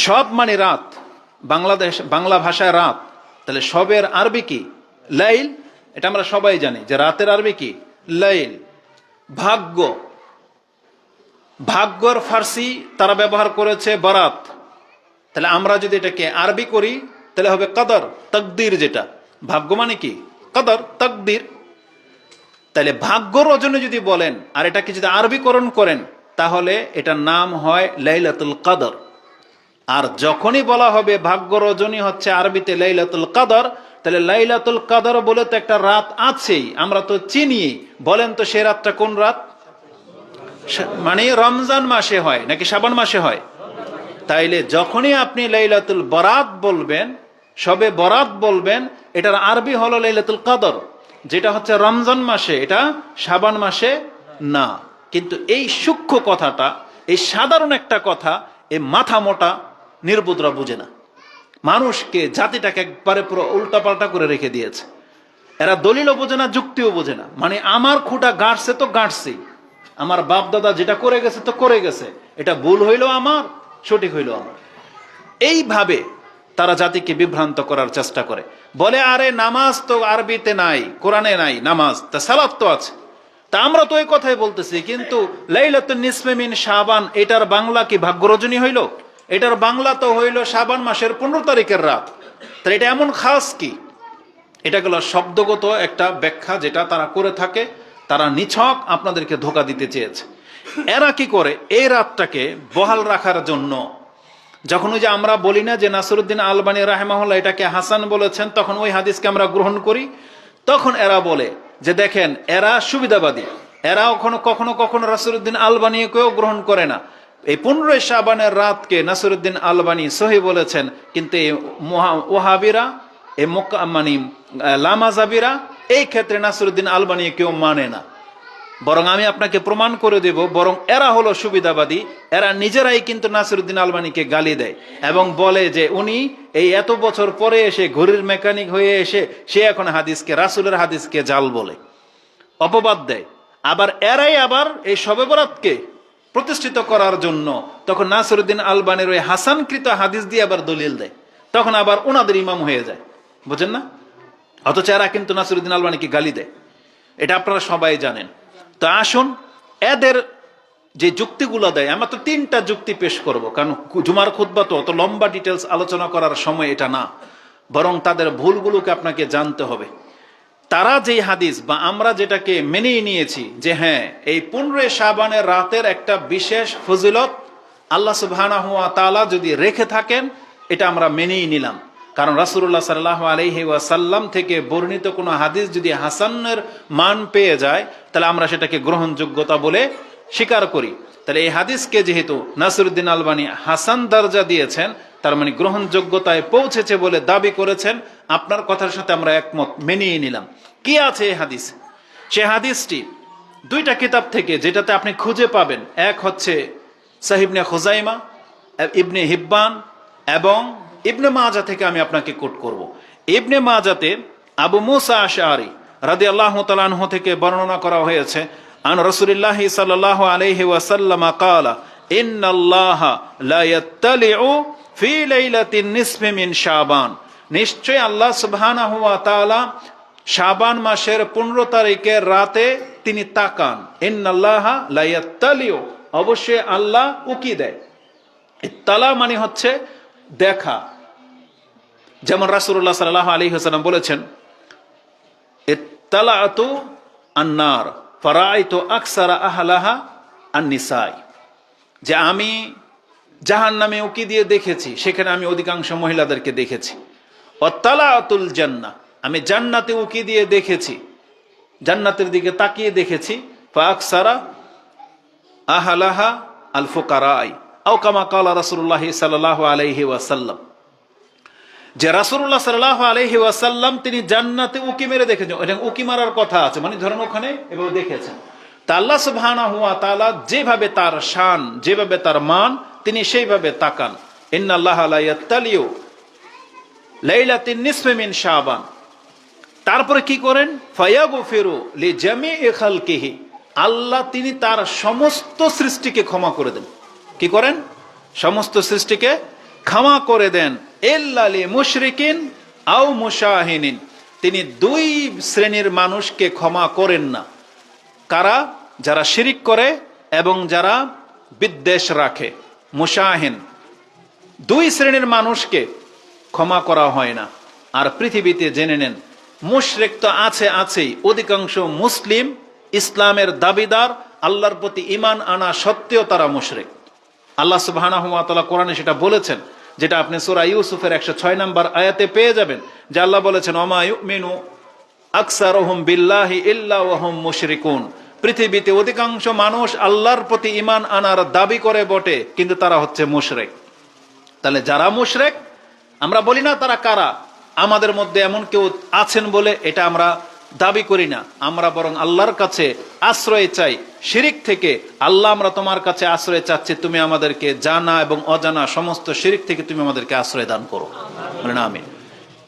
সব মানে রাত, বাংলা ভাষায় রাত, তাহলে সবের আরবি কি? লাইল। এটা আমরা সবাই জানি যে রাতের আরবি কি? লাইল। ভাগ্য, ভাগ্যর ফার্সি তারা ব্যবহার করেছে বারাত। তাহলে আমরা যদি এটাকে আরবি করি তাহলে হবে কদর, তকদির। যেটা ভাগ্য মানে কি? কদর, তকদির। তাহলে ভাগ্য রজনী যদি বলেন আর এটাকে যদি আরবিকরণ করেন তাহলে এটার নাম হয় লাইলাতুল কদর। আর যখনই বলা হবে ভাগ্য রজনী হচ্ছে আরবিতে লাইলাতুল কদর, তাহলে লাইলাতুল কদর বলে তো একটা রাত আছেই, আমরা তো চিনি। বলেন তো সে রাতটা কোন রাত? মানে রমজান মাসে হয় নাকি শাবান মাসে হয়? তাইলে যখনই আপনি লাইলাতুল বরাত বলবেন, সবে বরাত বলবেন, এটার আরবি হলো লাইলাতুল কদর, যেটা হচ্ছে রমজান মাসে, এটা শাবান মাসে না। কিন্তু এই সূক্ষ্ম কথাটা, এই সাধারণ একটা কথা, এই মাথা মোটা নির্বুধরা বুঝে না। মানুষকে, জাতিটাকে একবারে পুরো উল্টাপাল্টা করে রেখে দিয়েছে। এরা দলিলও বোঝে না, যুক্তিও বোঝে না। মানে আমার খুঁটা গাঁটছে তো গাঁটছেই, আমার বাপ দাদা যেটা করে গেছে তো করে গেছে, এটা ভুল হইলো আমার, সঠিক হইলো আমার। এইভাবে তারা জাতিকে বিভ্রান্ত করার চেষ্টা করে। বলে আরে নামাজ তো আরবিতে নাই, কোরআনে নাই নামাজ, তা সালাত তো আছে। তা আমরা তো এই কথাই বলতেছি, কিন্তু লাইলাতুন নিসফে মিন শাবান এটার বাংলা কি ভাগ্য রজনী হইল? এটার বাংলা তো হইল শাবান মাসের 15 তারিখের রাত। তাহলে এটা এমন খাস কি? এটা গেল শব্দগত একটা ব্যাখ্যা যেটা তারা করে থাকে। তারা নিছক আপনাদেরকে ধোঁকা দিতে চেয়েছে। এরা কি করে এই রাতটাকে বহাল রাখার জন্য, যখন ওই যে আমরা বলি না যে নাসিরউদ্দিন আলবানী রাহিমাহুল্লাহ এটাকে হাসান বলেছেন, তখন ওই হাদিসকে আমরা গ্রহণ করি, তখন এরা বলে যে দেখেন এরা সুবিধাবাদী, এরা কখনো কখনো কখনো নাসিরউদ্দিন আলবানীকেও গ্রহণ করে না। এই 15 শাবানের রাতকে নাসিরউদ্দিন আলবানী সহি বলেছেন, কিন্তু এই ওয়াহাবিরা, এই মানে লামাজাবিরা এই ক্ষেত্রে নাসিরউদ্দিন আলবানী কেউ মানে না। বরং আমি আপনাকে প্রমাণ করে দেব, বরং এরা হলো সুবিধাবাদী। এরা নিজেরাই কিন্তু নাসিরউদ্দিন আলবানীকে গালি দেয় এবং বলে যে উনি এই এত বছর পরে এসে ঘড়ির মেকানিক হয়ে এসে সে এখন হাদিসকে, রাসূলের হাদিসকে জাল বলে, অপবাদ দেয়। আবার এরাই আবার এই শবে বরাতকে প্রতিষ্ঠিত করার জন্য তখন নাসিরউদ্দিন আলবানীর ওই হাসানকৃত হাদিস দিয়ে আবার দলিল দেয়, তখন আবার ওনাদের ইমাম হয়ে যায়। বুঝেন না? অথচ এরা কিন্তু নাসিরউদ্দিন আলবানীকে গালি দেয়, এটা আপনারা সবাই জানেন। তো আসুন, এদের যে যুক্তিগুলো দেয়, আমরা তো 3টা যুক্তি পেশ করব, কারণ জুমার খুতবা তো অত লম্বা ডিটেলস আলোচনা করার সময় এটা না, বরং তাদের ভুলগুলোকে আপনাকে জানতে হবে। তারা যেই হাদিস বা আমরা যেটাকে মেনেই নিয়েছি যে হ্যাঁ এই 15 শাবানের রাতের একটা বিশেষ ফজিলত আল্লাহ সুবহানাহু ওয়া তাআলা যদি রেখে থাকেন, এটা আমরা মেনেই নিলাম। কারণ রাসূলুল্লাহ সাল্লাল্লাহু আলাইহি ওয়াসাল্লাম থেকে বর্ণিত কোনো হাদিস যদি হাসানের মান পেয়ে যায়, তাহলে আমরা সেটাকে গ্রহণযোগ্যতা বলে স্বীকার করি। তাহলে এই হাদিসকে যেহেতু নাসিরউদ্দিন আলবানী হাসান দরজা দিয়েছেন, তার মানে গ্রহণযোগ্যতায় পৌঁছেছে বলে দাবি করেছেন। আপনার কথার সাথে আমরা একমত, মেনেই নিলাম। কি আছে এই হাদিস? সে হাদিসটি 2টা কিতাব থেকে, যেটাতে আপনি খুঁজে পাবেন। এক হচ্ছে সহিহ ইবনে খুজাইমা, ইবনে হিব্বান এবং ইবনে মাজা থেকে আমি আপনাকে কোট করব। ইবনে মাজাতে আবু মুসা আশআরী রাদিয়াল্লাহু তাআলা আনহু থেকে বর্ণনা করা হয়েছে, আন রাসূলুল্লাহ সাল্লাল্লাহু আলাইহি ওয়াসাল্লাম ক্বালা ইন্নাল্লাহা লা ইয়াত্তালিউ ফি লাইলাতিন নিসফি মিন শাবান, নিশ্চয় আল্লাহ সুবহানাহু ওয়া তাআলা শাবান মাসের 15 তারিখের রাতে তিনি তাকান। ইন্নাল্লাহা লা ইয়াত্তালিউ, অবশ্যই আল্লাহ উকি দেয়। ইত্তালা মানে হচ্ছে দেখা। যেমন রাসূলুল্লাহ সাল্লাল্লাহু আলাইহি ওয়াসাল্লাম বলেছেন, ইত্তালাতু আন-নার ফারাআইতু আকসারা আহলাহা আন-নিসাই, যে আমি জাহান্নামে উকি দিয়ে দেখেছি, সেখানে আমি অধিকাংশ মহিলাদেরকে দেখেছি। ওয়াত্তালাতুল জান্নাহ, আমি জান্নাতে উকি দিয়ে দেখেছি, জান্নাতের দিকে তাকিয়ে দেখেছি। ফাআকসারা আহলাহা আল ফুকারাই আও কামা ক্বালা রাসূলুল্লাহ সাল্লাল্লাহু আলাইহি ওয়াসাল্লাম, যে রাসূলুল্লাহ সাল্লাল্লাহু আলাইহি ওয়াসাল্লাম তিনি জান্নাতে উকি মেরে দেখেছেন। এটা উকি মারার কথা আছে, মানে ধরেন ওখানে এভাবে দেখেছেন। তা আল্লাহ সুবহানাহু ওয়া তাআলা যেভাবে তার শান, যেভাবে তার মান, তিনি সেইভাবে তাকান। ইন্নাল্লাহা লা ইয়াত্তালিউ লাইলাতিন নিসফি মিন শাবান। তারপরে কি করেন? ফায়াগফিরু লিজামিই খালকিহি, আল্লাহ তিনি তার সমস্ত সৃষ্টিকে ক্ষমা করে দেন। কি করেন? সমস্ত সৃষ্টিকে ক্ষমা করে দেন। ইল্লা লি মুশরিকিন আও মুশাহিনিন, তিনি 2 শ্রেণীর মানুষকে ক্ষমা করেন না। কারা? যারা শিরিক করে এবং যারা বিদ্বেষ রাখে। মুশাহিন 2 শ্রেণীর মানুষকে ক্ষমা করা হয় না। আর পৃথিবীতে জেনে নেন, মুশরিক তো আছেই, অধিকাংশ মুসলিম ইসলামের দাবিদার, আল্লাহর প্রতি ঈমান আনা সত্ত্বেও তারা মুশরিক। আল্লাহ সুবহানাহু ওয়া তাআলা কোরআনে সেটা বলেছেন, যেটা আপনি সূরা ইউসুফের 106 নম্বর আয়াতে পেয়ে যাবেন, যে আল্লাহ বলেছেন, ওমা ইউমিনু আকসারুহুম বিল্লাহি ইল্লা ওয়া হুম মুশরিকুন। পৃথিবীতে অধিকাংশ মানুষ আল্লাহর প্রতি ঈমান আনার দাবি করে বটে, কিন্তু তারা হচ্ছে মুশরিক। তাহলে যারা মুশরিক, আমরা বলি না তারা কারা, আমাদের মধ্যে এমন কেউ আছেন বলে এটা আমরা দাবি করি না। আমরা বরং আল্লাহর কাছে আশ্রয় চাই শিরিক থেকে। আল্লাহ, আমরা তোমার কাছে আশ্রয় চাচ্ছি, তুমি আমাদেরকে জানা এবং অজানা সমস্ত শিরিক থেকে তুমি আমাদেরকে আশ্রয় দান করো, বলেন আমিন।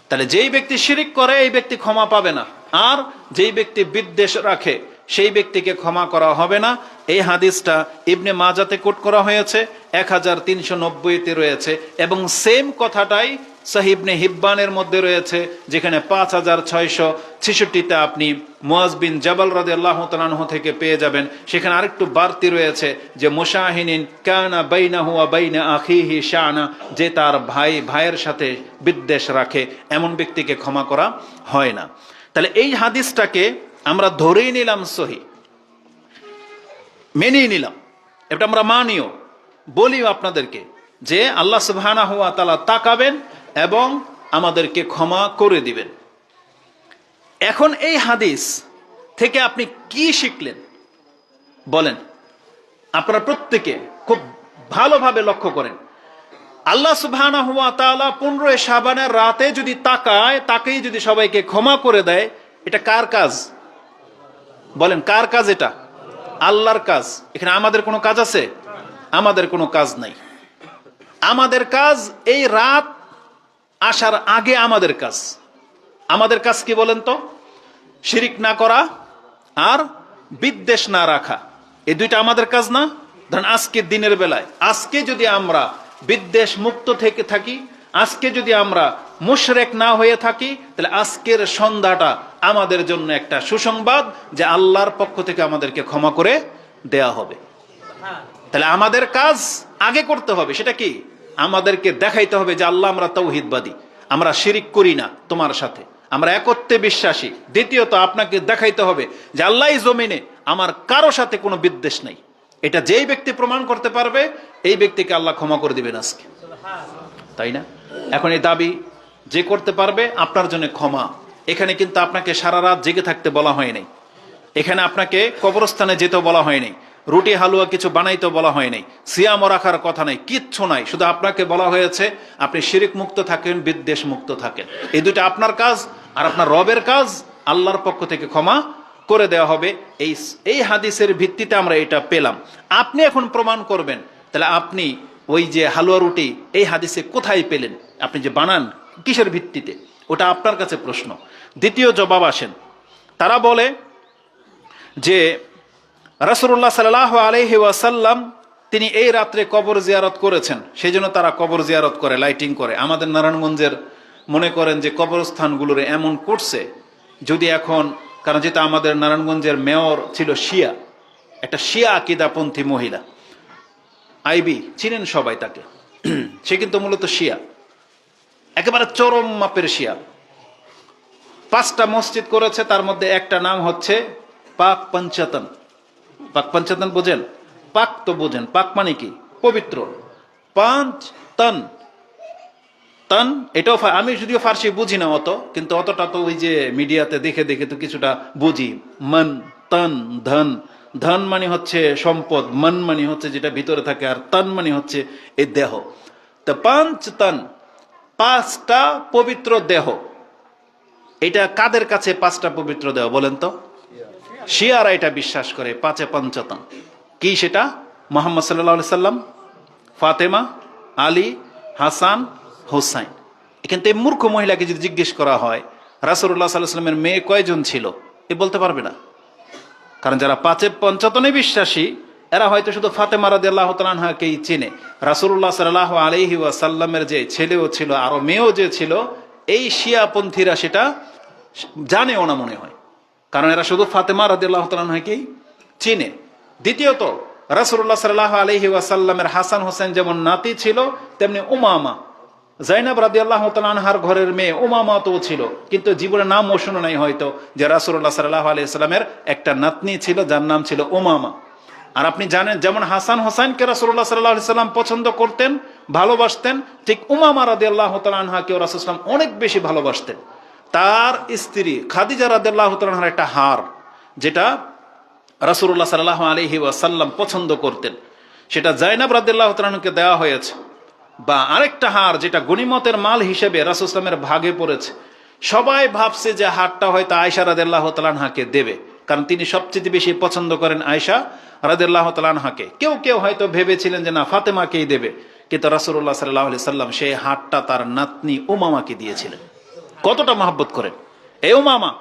তাহলে যেই ব্যক্তি শিরিক করে, এই ব্যক্তি ক্ষমা পাবে না। আর যেই ব্যক্তি বিদ্বেষ রাখে, সেই ব্যক্তিকে ক্ষমা করা হবে না। এই হাদিসটা ইবনে মাজাতে কোট করা হয়েছে, 1390-তে রয়েছে, এবং সেম কথাটাই সহিহ ইবনে হিব্বানের মধ্যে রয়েছে, যেখানে 5666-তে আপনি মুয়াজ বিন জাবাল রাদিয়াল্লাহু তাআলা আনহু থেকে পেয়ে যাবেন। সেখানে আরেকটু বাড়তি রয়েছে যে মুশাহিনিন কানা বাইনাহু ওয়া বাইনা আখিহি শানা, যে তার ভাইয়ের সাথে বিদ্বেষ রাখে, এমন ব্যক্তিকে ক্ষমা করা হয় না। তাহলে এই হাদিসটাকে আমরা ধরেই নিলাম সহি, মেনেই নিলাম, এটা আমরা মানিও, বলিও আপনাদেরকে যে আল্লাহ সুবহানাহু ওয়া তাআলা তাকাবেন এবং আমাদেরকে ক্ষমা করে দিবেন। এখন এই হাদিস থেকে আপনি কি শিখলেন বলেন? আপনারা প্রত্যেকে খুব ভালোভাবে লক্ষ্য করেন। আল্লাহ সুবহানাহু ওয়া তাআলা 15 শাবানের রাতে যদি তাকায়, তাকেই যদি সবাইকে ক্ষমা করে দেয়, এটা কার কাজ বলেন? কার কাজ এটা? আল্লাহর কাজ। এখানে আমাদের কোনো কাজ আছে? আমাদের কোনো কাজ নাই। আমাদের কাজ এই রাত আসার আগে আমাদের কাজ কি বলেন তো? শিরিক না করা আর বিদ্বেষ না রাখা, এই দুইটা আমাদের কাজ না? ধরেন আজকের দিনের বেলায়, আজকে যদি আমরা বিদ্বেষ মুক্ত থেকে থাকি, আজকে যদি আমরা মুশরিক না হয়ে থাকি, তাহলে আজকের সন্ধ্যাটা আমাদের জন্য একটা সুসংবাদ যে আল্লাহর পক্ষ থেকে আমাদেরকে ক্ষমা করে দেয়া হবে। তাহলে আমাদের কাজ আগে করতে হবে। সেটা কি? আমাদেরকে দেখাইতে হবে যে আল্লাহ, আমরা তাওহীদবাদী, আমরা শিরিক করি না তোমার সাথে, আমরা একত্বে বিশ্বাসী। দ্বিতীয়ত, আপনাকে দেখাইতে হবে যে আল্লাহই জমিনে আমার কারো সাথে কোনো বিদ্বেষ নাই। এটা যেই ব্যক্তি প্রমাণ করতে পারবে, এই ব্যক্তিকে আল্লাহ ক্ষমা করে দিবেন আজকে, তাই না? এখন এই দাবি যে করতে পারবে, আপনার জন্য ক্ষমা। এখানে কিন্তু আপনাকে সারা রাত জেগে থাকতে বলা হয় নাই, এখানে আপনাকে কবরস্থানে যেতে বলা হয় নাই, রুটি হালুয়া কিছু বানাইতে বলা হয় নাই, সিয়ামও রাখার কথা নাই, কিচ্ছু নাই। শুধু আপনাকে বলা হয়েছে আপনি শিরিক মুক্ত থাকেন, বিদ্বেষ মুক্ত থাকেন। এই দুটো আপনার কাজ, আর আপনার রবের কাজ আল্লাহর পক্ষ থেকে ক্ষমা করে দেওয়া হবে। এই হাদিসের ভিত্তিতে আমরা এটা পেলাম। আপনি এখন প্রমাণ করবেন, তাহলে আপনি ওই যে হালুয়া রুটি এই হাদিসে কোথায় পেলেন? আপনি যে বানান কিসের ভিত্তিতে? ওটা আপনার কাছে প্রশ্ন। দ্বিতীয় জবাব আসেন, তারা বলে যে রাসূলুল্লাহ সাল্লাল্লাহু আলাইহি ওয়াসাল্লাম তিনি এই রাত্রে কবর জিয়ারত করেছেন, সেই জন্য তারা কবর জিয়ারত করে, লাইটিং করে। আমাদের নারায়ণগঞ্জের মনে করেন যে কবরস্থানগুলোর এমন করছে, যদি এখন, কারণ যেটা আমাদের নারায়ণগঞ্জের মেয়র ছিল শিয়া, একটা শিয়া আকীদাপন্থী মহিলা, আইবি, চিনেন সবাই তাকে, সে কিন্তু মূলত শিয়া, একেবারে চরম মাপের শিয়া। 5টা মসজিদ করেছে, তার মধ্যে একটা নাম হচ্ছে পাক পঞ্চাতন। পাক পঞ্চাতন বোঝেন? পাক তো বোঝেন, পাক মানে কি? পবিত্র। পাঁচ তন, তন এটাও আমি যদিও ফার্সি বুঝি না অত, কিন্তু অতটা তো ওই যে মিডিয়াতে দেখে দেখে তো কিছুটা বুঝি। মন, তন, ধন। ধন মানে হচ্ছে সম্পদ, মন মানে হচ্ছে যেটা ভিতরে থাকে, আর তন মানে হচ্ছে এই দেহ। তো পাঁচ তন, 5টা পবিত্র দেহ। এটা কাদের কাছে 5টা পবিত্র দেহ বলেন তো? শিয়ারা এটা বিশ্বাস করে, 5-এ পঞ্চতন। কি সেটা? মুহাম্মদ সাল্লাল্লাহু আলাইহি সাল্লাম, ফাতেমা, আলী, হাসান, হোসাইন। এখানে এই মূর্খ মহিলাকে যদি জিজ্ঞেস করা হয় রাসূলুল্লাহ সাল্লাল্লাহু আলাইহি সাল্লামের মেয়ে কয়জন ছিল, এ বলতে পারবে না। কারণ যারা 5-এ পঞ্চতনে বিশ্বাসী, এরা হয়তো শুধু ফাতেমা রাদিয়াল্লাহু তাআলা আনহাকেই চেনে। রাসূলুল্লাহ সাল্লাল্লাহু আলাইহি ওয়াসাল্লামের যে ছেলেও ছিল, আরো মেয়েও যে ছিল, এই শিয়াপন্থীরা সেটা জানেও না মনে হয়, কারণ এরা শুধু ফাতেমা রাদিয়াল্লাহু তাআলা আনহাকেই চিনে। দ্বিতীয়ত, রাসূলুল্লাহ সাল্লাল্লাহু আলাইহি ওয়াসাল্লামের হাসান হোসেন যেমন নাতি ছিল, তেমনি উমামা জাইনাব রাদিয়াল্লাহু তাআলা আনহার ঘরের মেয়ে উমামা তো ছিল, কিন্তু জীবনে নামও শুনে নাই হয়তো যে রাসূলুল্লাহ সাল্লাল্লাহু আলাইহি সাল্লামের একটা নাতনি ছিল যার নাম ছিল উমামা। আর আপনি জানেন যেমন হাসান হোসাইনকে রাসূলুল্লাহ সাল্লাল্লাহু আলাইহি সাল্লাম পছন্দ করতেন, ভালোবাসতেন, ঠিক উমামা রাদিয়াল্লাহু তাআলা আনহাকেও রাসূল সাল্লাল্লাহু আলাইহি সাল্লাম অনেক বেশি ভালোবাসতেন। তার স্ত্রী খাদিজা রাদিয়াল্লাহু তাআলা আনহার একটা হার যেটা রাসূলুল্লাহ সাল্লাল্লাহু আলাইহি ওয়াসাল্লাম পছন্দ করতেন, সেটা জাইনাব রাদিয়াল্লাহু তাআলা আনহাকে দেওয়া হয়েছে। বা আরেকটা হার যেটা গনিমতের মাল হিসেবে রাসূল সাল্লাল্লাহু আলাইহি ওয়াসাল্লামের ভাগে পড়েছে। সবাই ভাবছে যে হারটা হয়তো আয়েশা রাদিয়াল্লাহু তাআলা আনহাকে দেবে, কারণ তিনি সবচেয়ে বেশি পছন্দ করেন আয়েশা রাদিয়াল্লাহু তাআলা আনহাকে। কেউ কেউ হয়তো ভেবেছিলেন যে না, ফাতেমাকেই দেবে, কিন্তু রাসূলুল্লাহ সাল্লাল্লাহু আলাইহি সাল্লাম সেই হারটা তার নাতনি উমামাকে দিয়েছিলেন। কতটা মহব্বত করেন এই উমামা!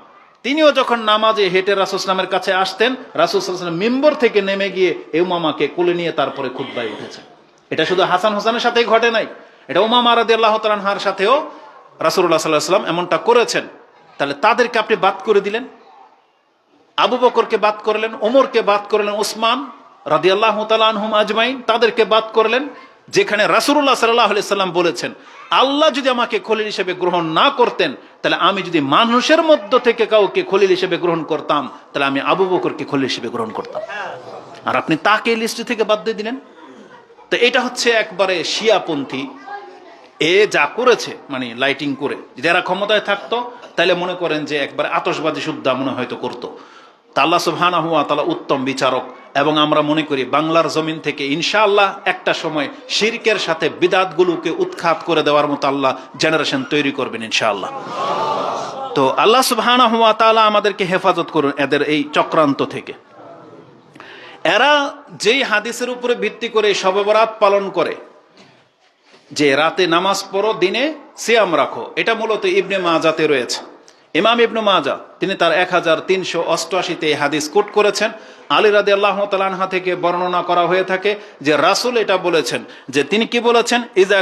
তিনিও যখন নামাজে হেঁটে রাসূল সাল্লামের কাছে আসতেন, রাসূল সাল্লাল্লাহু আলাইহি ওয়াসাল্লাম মিম্বর থেকে নেমে গিয়ে এই উমামাকে কোলে নিয়ে তারপরে খুতবায় উঠেছেন। এটা শুধু হাসান হোসেনের সাথেই ঘটে নাই, এটা উমামা রাদিয়াল্লাহু তাআলা আনহার সাথেও রাসূলুল্লাহ সাল্লাল্লাহু আলাইহি ওয়াসাল্লাম এমনটা করেছেন। তাহলে তাদেরকে আপনি বাদ করে দিলেন, আবু বকরকে বাদ করলেন, ওমরকে বাদ করলেন, উসমান রাদিয়াল্লাহু তাআলা আনহুম আজমাইন তাদেরকে বাদ করলেন, যেখানে রাসূলুল্লাহ সাল্লাল্লাহু আলাইহি ওয়াসাল্লাম বলেছেন আল্লাহ যদি আমাকে খলিল হিসেবে গ্রহণ না করতেন, তাহলে আমি যদি মানুষের মধ্য থেকে কাউকে খলিল হিসেবে গ্রহণ করতাম, তাহলে আমি আবু বকরকে খলিল হিসেবে গ্রহণ করতাম। আর আপনি তাকে লিস্ট থেকে বাদ দিয়ে দিলেন। তো এটা হচ্ছে একবারে শিয়াপন্থী। এ যা করেছে মানে লাইটিং করে, যদি এরা ক্ষমতায় থাকতো তাহলে মনে করেন যে একবারে আতশবাজি শুদ্ধা মনে হয়তো করতো। তা আল্লাহ সুবহানাহু ওয়া তাআলা উত্তম বিচারক, এবং আমরা মনে করি বাংলার জমিন থেকে ইনশাআল্লাহ একটা সময় শিরকের সাথে বিদআতগুলোকে উৎখাত করে দেওয়ার মতো আল্লাহ জেনারেশন তৈরি করবেন ইনশাআল্লাহ। তো আল্লাহ সুবহানাহু ওয়া তাআলা আমাদেরকে হেফাজত করুন এদের এই চক্রান্ত থেকে। এরা যেই হাদিসের উপরে ভিত্তি করে শবে বরাত পালন করে যে রাতে নামাজ পড়ো দিনে সিয়াম রাখো, এটা মূলত ইবনে মাজাতে রয়েছে। ইমাম ইবনে মাজা তিনি তার 1388-তে এই হাদিস কোট করেছেন। আলী রাদিয়াল্লাহু তাআলা আনহু থেকে বর্ণনা করা হয়ে থাকে যে রাসূল এটা বলেছেন, যে তিনি কি বলেছেন, ইযা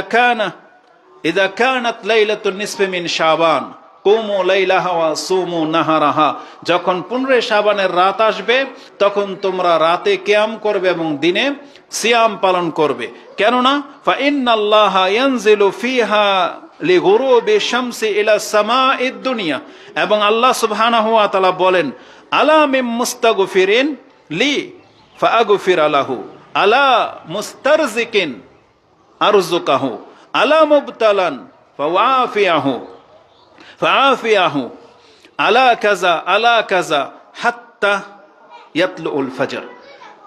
কানাত লাইলাতুন নিসফি মিন শাবান কুমু লাইলাহা ওয়া সুমু নাহারাহা, যখন 15 শাবানের রাত আসবে তখন তোমরা রাতে কিয়াম করবে এবং দিনে সিয়াম পালন করবে। কেননা ফা ইন্নাল্লাহা ইয়ানজিলু ফিহা লিগুরুবি শামসি ইলা সামাঈদ দুনিয়া, এবং আল্লাহ সুবহানাহু ওয়া তাআলা বলেন আলা মিন মুস্তাগফিরিন লি ফাআগফির লাহু আলা মুস্তারজিকিন আরযুকাহু আলা মুবতালান ফাআফিয়াহু আলা কাযা হাত্তা ইয়াতলুল ফজর।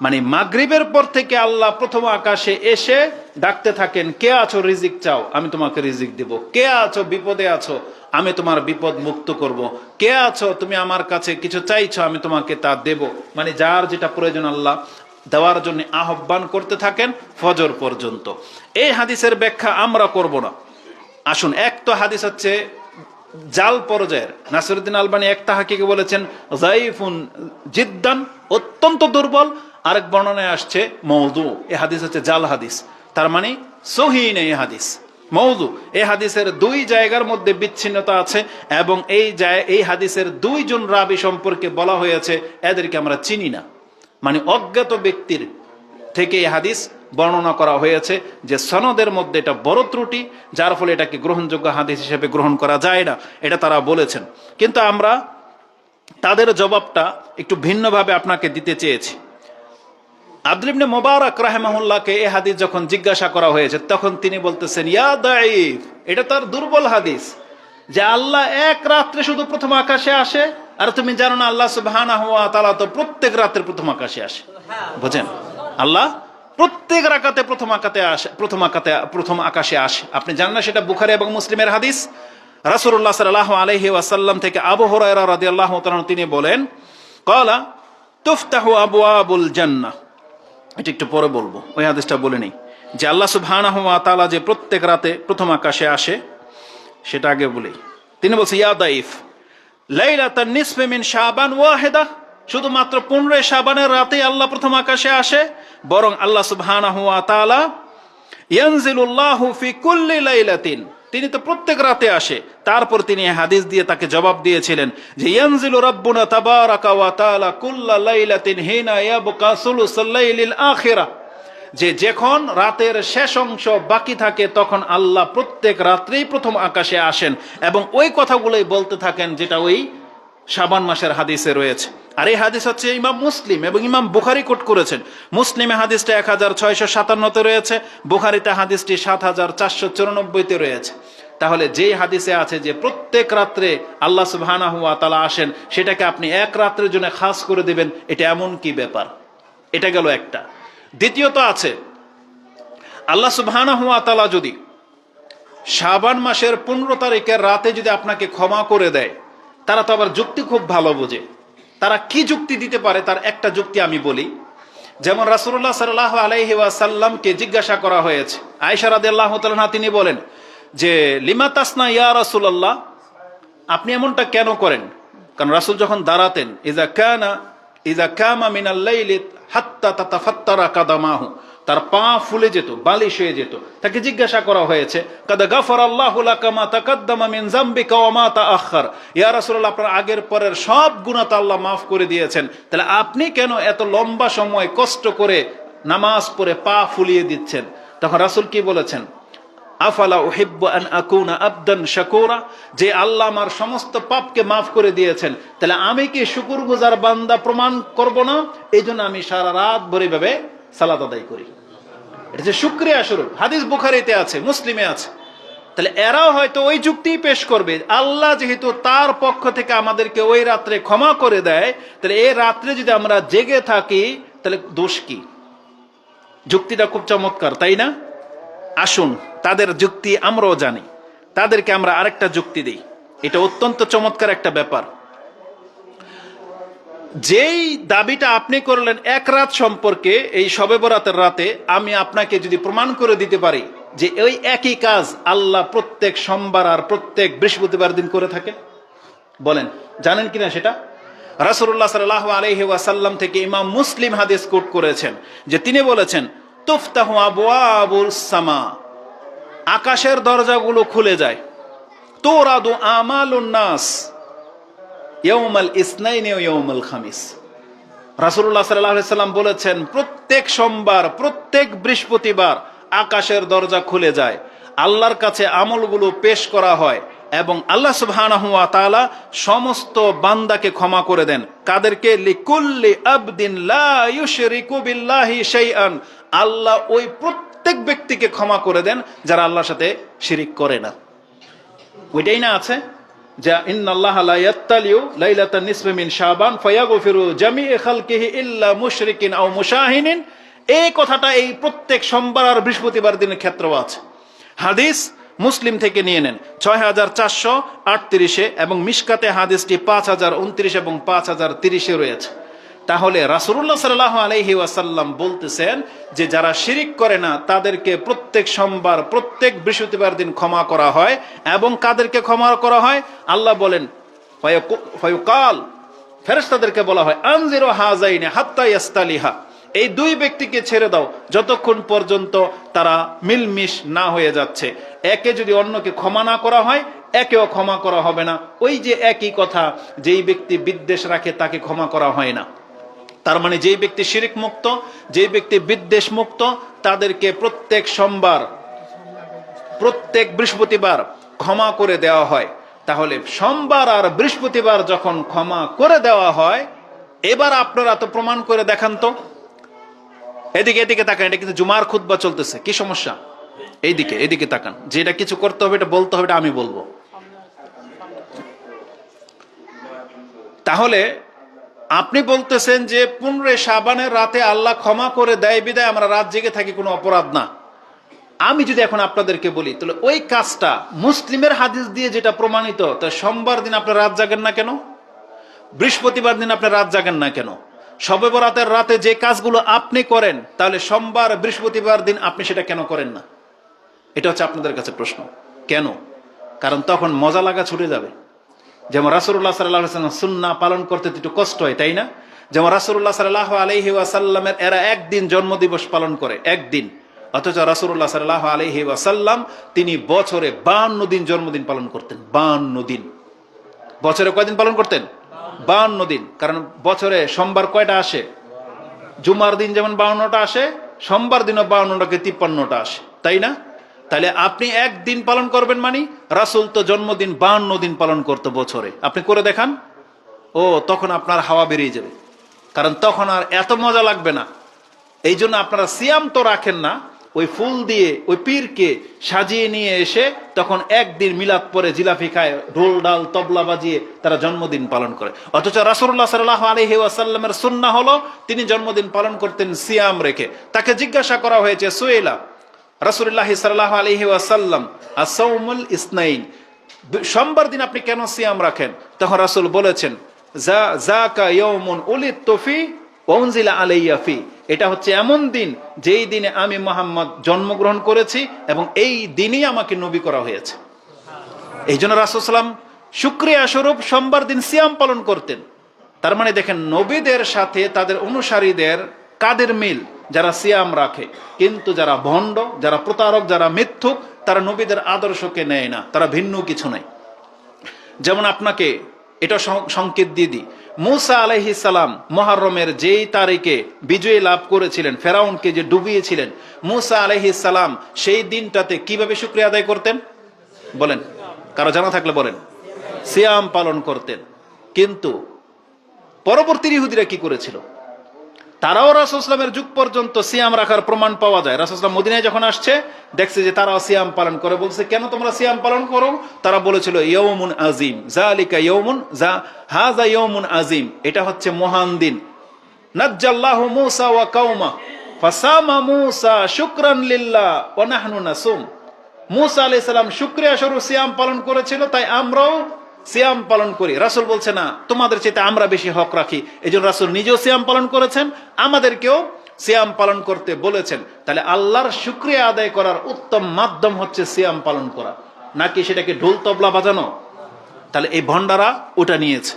মানে মাগরিবের পর থেকে আল্লাহ প্রথম আকাশে এসে ডাকতে থাকেন, কে আছো রিজিক চাও আমি তোমাকে রিজিক দেব, কে আছো বিপদে আছো আমি তোমার বিপদ মুক্ত করব, কে আছো তুমি আমার কাছে কিছু চাইছো আমি তোমাকে তা দেব। মানে যার যেটা প্রয়োজন আল্লাহ দেওয়ার জন্য আহ্বান করতে থাকেন ফজর পর্যন্ত। এই হাদিসের ব্যাখ্যা আমরা করব না। আসুন, এক তো হাদিস হচ্ছে জাল পর্যায়ের, নাসিরউদ্দিন আলবানী একটা হাকিকে বলেছেন যায়িফুন জিদ্দান, অত্যন্ত দুর্বল। আরেক বর্ণনায় আসছে মওদু, এই হাদিস হচ্ছে জাল হাদিস, তার মানে সহিহ নেই হাদিস, মওদু। এই হাদিসের দুই জায়গার মধ্যে বিচ্ছিন্নতা আছে, এবং এই হাদিসের দুইজন রাবী সম্পর্কে বলা হয়েছে এদেরকে আমরা চিনি না। মানে অজ্ঞাত ব্যক্তির থেকে এই হাদিস বর্ণনা করা হয়েছে, যে সনদের মধ্যে এটা বড় ত্রুটি, যার ফলে এটাকে গ্রহণযোগ্য হাদিস হিসেবে গ্রহণ করা যায় না, এটা তারা বলেছেন। কিন্তু আমরা তাদের জবাবটা একটু ভিন্নভাবে আপনাকে দিতে চেয়েছি। আব্দুল ইবনে মুবারক রাহিমাহুল্লাহকে এই হাদিস যখন জিজ্ঞাসা করা হয়েছে তখন তিনি বলতেছেন ইয়া দাঈফ, এটা তার দুর্বল হাদিস, যে আল্লাহ এক রাত্রে শুধু প্রথম আকাশে আসে, আর তুমি জানো না আল্লাহ সুবহানাহু ওয়া তাআলা তো প্রত্যেক রাতে প্রথম আকাশে আসে। বুঝেন, আল্লাহ প্রত্যেক রাকাতে প্রথম আকাশে আসে। আপনি জানেন না সেটা বুখারী এবং মুসলিমের হাদিস। রাসূলুল্লাহ সাল্লাল্লাহু আলাইহি ওয়াসাল্লাম থেকে আবু হুরায়রা রাদিয়াল্লাহু তাআলা তিনি বলেন ক্বালা তুফতাহু আবওয়াবুল জান্নাহ। এটা একটু পরে বলবো, ওই হাদিসটা বলে নেই, যে আল্লাহ সুবহানাহু ওয়া তাআলা যে প্রত্যেক রাতে প্রথম আকাশে আসে সেটা আগে বলি। তিনি বলছে ইয়া দাঈফ লাইলাতান নিসফি মিন শাবান ওয়াহিদা, শুধুমাত্র 15 শাবানের রাতে আল্লাহ প্রথম আকাশে আসে, বরং আল্লাহ সুবহানাহু ওয়া তাআলা ইয়ানজিলুল্লাহু ফি কুল্লি লাইলাতিন, তিনি তো প্রত্যেক রাতে আসে। তারপর তিনি হাদিস দিয়ে তাকে জবাব দিয়েছিলেন যে ইয়ানজিলু রাব্বুনা তাবারাকা ওয়া তাআলা কুল্লা লাইলাতিন হিনা ইয়াবকা সুলুসাল লাইলিল আখিরা, যে যখন রাতের শেষ অংশ বাকি থাকে তখন আল্লাহ প্রত্যেক রাত্রেই প্রথম আকাশে আসেন এবং ওই কথাগুলোই বলতে থাকেন যেটা ওই শাবান মাসের হাদিসে রয়েছে। আর এই হাদিস হচ্ছে ইমাম মুসলিম এবং ইমাম বুখারী কোট করেছেন। মুসলিমে হাদিসটা 1657 রয়েছে, বুখারীতে হাদিসটি 7494 রয়েছে। তাহলে যেই হাদিসে আছে যে প্রত্যেক রাত্রে আল্লাহ সুবহানাহু ওয়া তাআলা আসেন, সেটাকে আপনি এক রাত্রের জন্য খাস করে দিবেন, এটা এমন কি ব্যাপার? এটা গেল একটা। দ্বিতীয়ত আছে, আল্লাহ সুবহানাহু ওয়া তাআলা যদি শাবান মাসের 15 তারিখের রাতে যদি আপনাকে ক্ষমা করে দেয়, তারা তো আবার যুক্তি খুব ভালো বোঝে। তারা কি যুক্তি দিতে পারে তার একটা যুক্তি আমি বলি। যেমন রাসূলুল্লাহ সাল্লাল্লাহু আলাইহি ওয়াসাল্লামকে জিজ্ঞাসা করা হয়েছে, আয়েশা রাদিয়াল্লাহু তাআলা আনহা তিনি বলেন যে লিমা তাসনা ইয়া রাসূলুল্লাহ, আপনি এমনটা কেন করেন? কারণ রাসূল যখন দাঁড়াতেন, ইযা কামা মিনাল লাইলি হাত্তা তাতাফাত্তারা কাদামাহু, তার পা ফুলে যেত, বালিশ হয়ে যেত। তাকে জিজ্ঞাসা করা হয়েছে, কাদ গাফারাল্লাহু লাকা মা তাকাদ্দামা মিন যামবিকা ওয়া মা তাআখার, ইয়া রাসূলুল্লাহ, আপনার আগের পরের সব গুনাহ তো আল্লাহ মাফ করে দিয়েছেন, তাহলে আপনি কেন এত লম্বা সময় কষ্ট করে নামাজ পড়ে পা ফুলিয়ে দিচ্ছেন? তখন রাসূল কি বলেছেন? আফালা উহিব্বু আন আকুনা আবদান শাকুরা, যে আল্লাহ আমার সমস্ত পাপকে মাফ করে দিয়েছেন, তাহলে আমি কি শুকরগুজার বান্দা প্রমাণ করব না? এই জন্য আমি সারা রাত ভরে ভাবে সালাত আদায় করি। এটা যে শুকরিয়া স্বরূপ। হাদিস বুখারীতে আছে, মুসলিমে আছে। তাহলে এরাও হয়তো ওই যুক্তি পেশ করবে, আল্লাহ যেহেতু তার পক্ষ থেকে আমাদেরকে ওই রাত্রে ক্ষমা করে দেয়, তাহলে এই রাত্রে যদি আমরা জেগে থাকি তাহলে দোষ কি? যুক্তিটা খুব চমৎকার, তাই না? আসুন তাদের যুক্তি আমরাও জানি, তাদেরকে আমরা আরেকটা যুক্তি দিই। এটা অত্যন্ত চমৎকার একটা ব্যাপার। যেই দাবিটা আপনি করলেন এক রাত সম্পর্কে, এই শবে বরাতের রাতে, আমি আপনাকে যদি প্রমাণ করে দিতে পারি যে ওই একই কাজ আল্লাহ প্রত্যেক সোমবার আর প্রত্যেক বৃহস্পতিবার দিন করে থাকে, বলেন জানেন কিনা সেটা? রাসূলুল্লাহ সাল্লাল্লাহু আলাইহি ওয়াসাল্লাম থেকে ইমাম মুসলিম হাদিস কোট করেছেন যে তিনি বলেছেন, তুফতাহু আবওয়াবুস সামা, আকাশের দরজাগুলো খুলে যায়, তুরাদু আমালুন নাস ইয়াউমাল ইসনাইনি ওয়া ইয়াউমাল খামিস। রাসূলুল্লাহ সাল্লাল্লাহু আলাইহি ওয়াসাল্লাম বলেছেন, প্রত্যেক সোমবার প্রত্যেক বৃহস্পতিবার আকাশের দরজা খুলে যায়, আল্লাহর কাছে আমলগুলো পেশ করা হয় এবং আল্লাহ সুবহানাহু ওয়া তাআলা সমস্ত বান্দাকে ক্ষমা করে দেন। কাদেরকে? লিকুল্লি আবদিন লা ইউশরিকু বিল্লাহি শাইআন, আল্লাহ ওই প্রত্যেক ব্যক্তিকে ক্ষমা করে দেন যারা আল্লাহর সাথে শিরিক করে না। ওইটাই না আছে যে ইন্নাল্লাহা লা ইয়াত্তালিউ লাইলাতান নিসফি মিন শাবান ফায়াগফিরু জামিআ খালকিহি ইল্লা মুশরিকিন আও মুশাহিনিন। এই কথাটা এই প্রত্যেক সোমবার আর বৃহস্পতিবার দিনের ক্ষেত্রেও আছে। হাদিস মুসলিম থেকে নিয়ে নেন 6438 এবং মিশকাতে হাদিসটি 5029 এবং 5030 রয়েছে। তাহলে রাসূলুল্লাহ সাল্লাল্লাহু আলাইহি ওয়াসাল্লাম বলতেছেন যে যারা শিরিক করে না তাদেরকে প্রত্যেক সোমবার প্রত্যেক বৃহস্পতিবার দিন ক্ষমা করা হয়। এবং কাদেরকে ক্ষমা করা হয়? আল্লাহ বলেন ফায়ুকাল, ফেরেশতাদেরকে বলা হয় আনজিরু হাযাইনি হাত্তা ইয়াস্তালিহা, এই দুই ব্যক্তিকে ছেড়ে দাও যতক্ষণ পর্যন্ত তারা মিলমিশ না হয়ে যাচ্ছে। একে যদি অন্যকে ক্ষমা না করা হয়, একেও ক্ষমা করা হবে না। ওই যে একই কথা, যেই ব্যক্তি বিদ্বেষ রাখে তাকে ক্ষমা করা হয় না। তার মানে যেই ব্যক্তি শিরিক মুক্ত, যেই ব্যক্তি বিদ্বেষ মুক্ত, তাদেরকে প্রত্যেক সোমবার প্রত্যেক বৃহস্পতিবার ক্ষমা করে দেওয়া হয়। তাহলে সোমবার আর বৃহস্পতিবার যখন ক্ষমা করে দেওয়া হয়, এবার আপনারা তো প্রমাণ করে দেখান তো। এদিকে এদিকে তাকান, এটা কিন্তু জুমার খুতবা চলতেছে, কি সমস্যা? এইদিকে এদিকে তাকান, যেটা কিছু করতে হবে এটা বলতে হবে, এটা আমি বলবো। তাহলে আপনি বলতেছেন যে 15 শাবানের রাতে আল্লাহ ক্ষমা করে দেয় বিদায় আমরা রাত জেগে থাকি, কোনো অপরাধ না। আমি যদি এখন আপনাদেরকে বলি, তাহলে ওই কাজটা মুসলিমের হাদিস দিয়ে যেটা প্রমাণিত, তা সোমবার দিন আপনি রাত জাগেন না কেন? বৃহস্পতিবার দিন আপনি রাত জাগেন না কেন? শবে বরাতের রাতে যে কাজগুলো আপনি করেন, তাহলে সোমবার বৃহস্পতিবার দিন আপনি সেটা কেন করেন না? এটা হচ্ছে আপনাদের কাছে প্রশ্ন। কেন? কারণ তখন মজা লাগা ছুটে যাবে। যেমন রাসূলুল্লাহ সাল্লাল্লাহু আলাইহি ওয়াসাল্লাম সুন্নাহ পালন করতে একটু কষ্ট হয়, তাই না? যেমন রাসূলুল্লাহ সাল্লাল্লাহু আলাইহি ওয়াসাল্লামের এরা একদিন জন্মদিবস পালন করে, একদিন, অথচ রাসূলুল্লাহ সাল্লাল্লাহু আলাইহি ওয়াসাল্লাম তিনি বছরে 52 দিন জন্মদিন পালন করতেন। 52 দিন। বছরে কয়দিন পালন করতেন? 52 দিন। কারণ বছরে সোমবার কয়টা আসে? জুমার দিন যেমন 52টা আসে, সোমবার দিনও 52টাকে 53টা আসে, তাই না? তাহলে আপনি একদিন পালন করবেন মানে রাসূল তো জন্মদিন 52 দিন পালন করতো বছরে, আপনি করে দেখান। ও তখন আপনার হাওয়া বেরিয়ে যাবে, কারণ তখন আর এত মজা লাগবে না। এই জন্য আপনারা সিয়াম তো রাখেন না, ওই ফুল দিয়ে ওই পীরকে সাজিয়ে নিয়ে এসে তখন একদিন মিলাদ পরে জিলাপি খায়, ঢোল ডাল তবলা বাজিয়ে তারা জন্মদিন পালন করে। অথচ রাসূলুল্লাহ সাল্লাল্লাহু আলাইহি ওয়াসাল্লামের সুন্নাহ হলো তিনি জন্মদিন পালন করতেন সিয়াম রেখে। তাকে জিজ্ঞাসা করা হয়েছে, সুয়েলা রাসূলুল্লাহ সাল্লাল্লাহু আলাইহি ওয়াসাল্লাম আস-সাওমুল ইসনাইন, সোমবার দিন আপনি কেন সিয়াম রাখেন? তখন রাসূল বলেছেন, যাকা ইয়াউমুন উলিদতু ফি ওয়া উনজিলা আলাইয়া ফি, এটা হচ্ছে এমন দিন যেই দিনে আমি মুহাম্মদ জন্মগ্রহণ করেছি এবং এই দিনই আমাকে নবী করা হয়েছে। এই জন্য রাসূল সাল্লাম শুকরিয়া স্বরূপ সোমবার দিন সিয়াম পালন করতেন। তার মানে দেখেন নবীদের সাথে তাদের অনুসারীদের কাদের মিল, যারা সিয়াম রাখে। কিন্তু যারা ভণ্ড, যারা প্রতারক, যারা মিথ্যুক, তারা নবীদের আদর্শকে নেয় না, তারা ভিন্ন কিছু নাই। যেমন আপনাকে এটা সংকেত দিয়ে দিই, মূসা আলাইহিস সালাম মুহররমের যেই তারিখে বিজয় লাভ করেছিলেন, ফেরাউনকে যে ডুবিয়েছিলেন, মূসা আলাইহিস সালাম সেই দিনটাতে কিভাবে শুকরিয়া আদায় করতেন বলেন? কারো জানা থাকলে বলেন। সিয়াম পালন করতেন। কিন্তু পরবর্তী ইহুদিরা কি করেছিল? তারাও রাসূল সাল্লামের যুগ পর্যন্ত সিয়াম রাখার প্রমাণ পাওয়া যায়। রাসূল সাল্লাম মদিনায় যখন আসছে দেখছে যে তারাও সিয়াম পালন করে, বলছে কেন তোমরা সিয়াম পালন করো? তারা বলেছিল ইয়াউমুন আযীম, যালিকা ইয়াউমুন হাযা ইয়াউমুন আযীম, এটা হচ্ছে মহান দিন। নাজ্জাল্লাহু মূসা ওয়া কাওমা ফাসামা মূসা শুকরান লিল্লাহ ওয়া নাহনু নাসুম, মূসা আলাইহিস সালাম শুকরিয়া স্বরূপ সিয়াম পালন করেছিল, তাই আমরাও সিয়াম পালন করি। রাসূল বলছে না, তোমাদের চাইতে আমরা বেশি হক রাখি। এজন্য রাসূল নিজেও সিয়াম পালন করেছেন, আমাদেরকেও সিয়াম পালন করতে বলেছেন। তাহলে আল্লাহর শুকরিয়া আদায় করার উত্তম মাধ্যম হচ্ছে সিয়াম পালন করা, নাকি সেটাকে ঢোল তবলা বাজানো। তাহলে এই ভণ্ডারা ওটা নিয়েছে।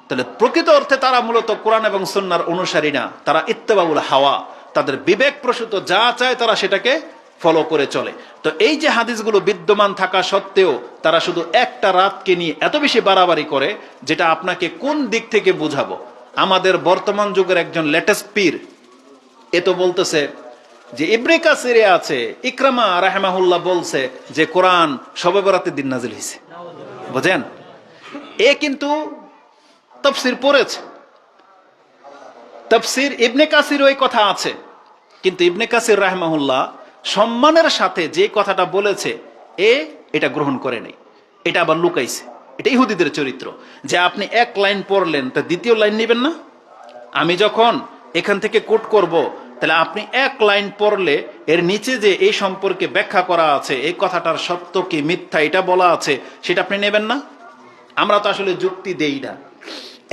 তাহলে প্রকৃত অর্থে তারা মূলত কোরআন এবং সুন্নাহর অনুসারী না, তারা ইত্তেবাউল হাওয়া, তাদের বিবেক প্রসূত যা চায় তারা সেটাকে ফলো করে চলে। তো এই যে হাদিসগুলো বিদ্যমান থাকা সত্ত্বেও তারা শুধু একটা রাতকে নিয়ে এত বেশি বাড়াবাড়ি করে, যেটা আপনাকে কোন দিক থেকে বুঝাবো। আমাদের বর্তমান যুগের একজন লেটেস্ট পীর এ তো বলতেছে যে ইবনে কাসিরে আছে, ইকরামা রাহিমাহুল্লাহ বলছে যে কোরআন শবে বরাতের দিন নাজিল হয়েছে। বুঝেন? এ কিন্তু তাফসীর পড়েছে, তাফসীর ইবনে কাসির ওই কথা আছে, কিন্তু ইবনে কাসির রাহিমাহুল্লাহ সম্মানের সাথে যে কথাটা বলেছে এটা গ্রহণ করে নেই, এটা আবার লুকাইছে। এটা ইহুদিদের চরিত্র, যে আপনি এক লাইন পড়লেন তা দ্বিতীয় লাইন নেবেন না। আমি যখন এখান থেকে কোট করব, তাহলে আপনি এক লাইন পড়লে এর নিচে যে এই সম্পর্কে ব্যাখ্যা করা আছে, এই কথাটার সত্য কি মিথ্যা এটা বলা আছে, সেটা আপনি নেবেন না। আমরা তো আসলে যুক্তি দেই না,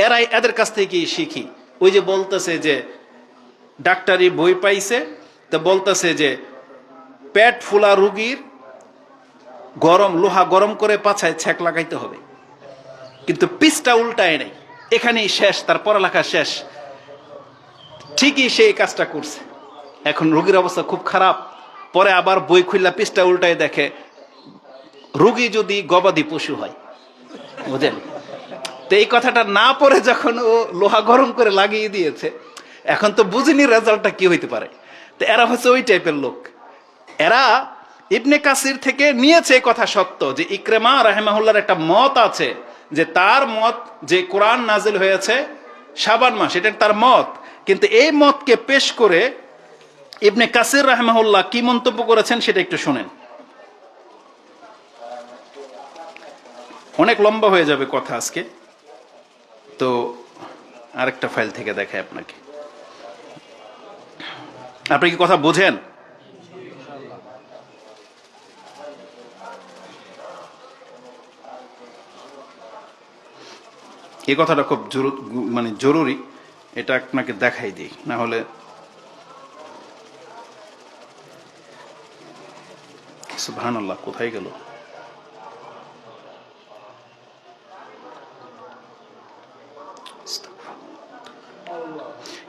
এরাই এদের কাছ থেকে শিখি। ওই যে বলতেছে যে ডাক্তারি বই পাইছে, তো বলতেছে যে পেট ফুলা রুগীর লোহা গরম করে পাছায় ছ্যাক লাগাইতে হবে, কিন্তু পিসটা উল্টায় নাই, এখানেই শেষ, তার পড়ালেখা শেষ। ঠিকই সেই কাজটা করছে, এখন রুগীর অবস্থা খুব খারাপ। পরে আবার বই খুললা পিসটা উল্টায় দেখে রুগী যদি গবাদি পশু হয়। বুঝেন? তো এই কথাটা না পড়ে যখন ও লোহা গরম করে লাগিয়ে দিয়েছে, এখন তো বুঝিনি রেজাল্টটা কি হইতে পারে। তো এরা হচ্ছে ওই টাইপের লোক। এরা ইবনে কাসির থেকে নিয়েছে কথা সত্য যে ইকরামা রাহিমাহুল্লাহর একটা মত আছে, যে তার মত যে কোরআন নাজিল হয়েছে শাবান মাস, এটা তার মত। কিন্তু এই মতকে পেশ করে ইবনে কাসির রাহিমাহুল্লাহ কি মন্তব্য করেছেন সেটা একটু শুনেন। অনেক লম্বা হয়ে যাবে কথা আজকে, তো আরেকটা ফাইল থেকে দেখায় আপনাকে। আপনি কি কথা বোঝেন? এই কথাটা খুব জরুরি, এটা আপনাকে দেখাই দিই, না হলে সুবহানাল্লাহ কোথায় গেল?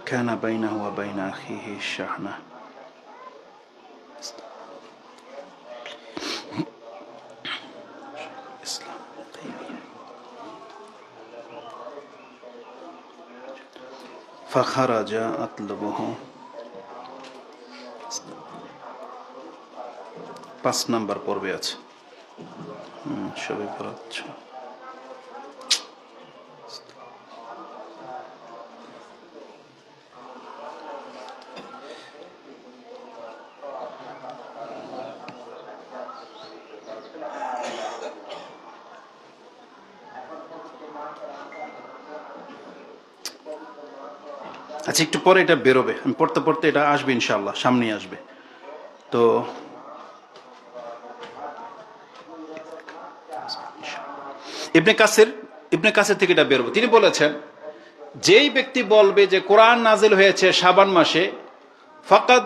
কানা বাইনাহু ওয়া বাইনা আখিহি শাহনা। فخرج أطلبه 5 নাম্বার পর্বে আছে। সবই পড়াচ্ছ। আচ্ছা, একটু পরে এটা বেরোবে, আমি পড়তে পড়তে এটা আসবে ইনশাআল্লাহ, সামনেই আসবে। তো ইবনে কাসির থেকে এটা বেরোবে। তিনি বলেছেন, যেই ব্যক্তি বলবে যে কোরআন নাজিল হয়েছে শাবান মাসে, ফাকাদ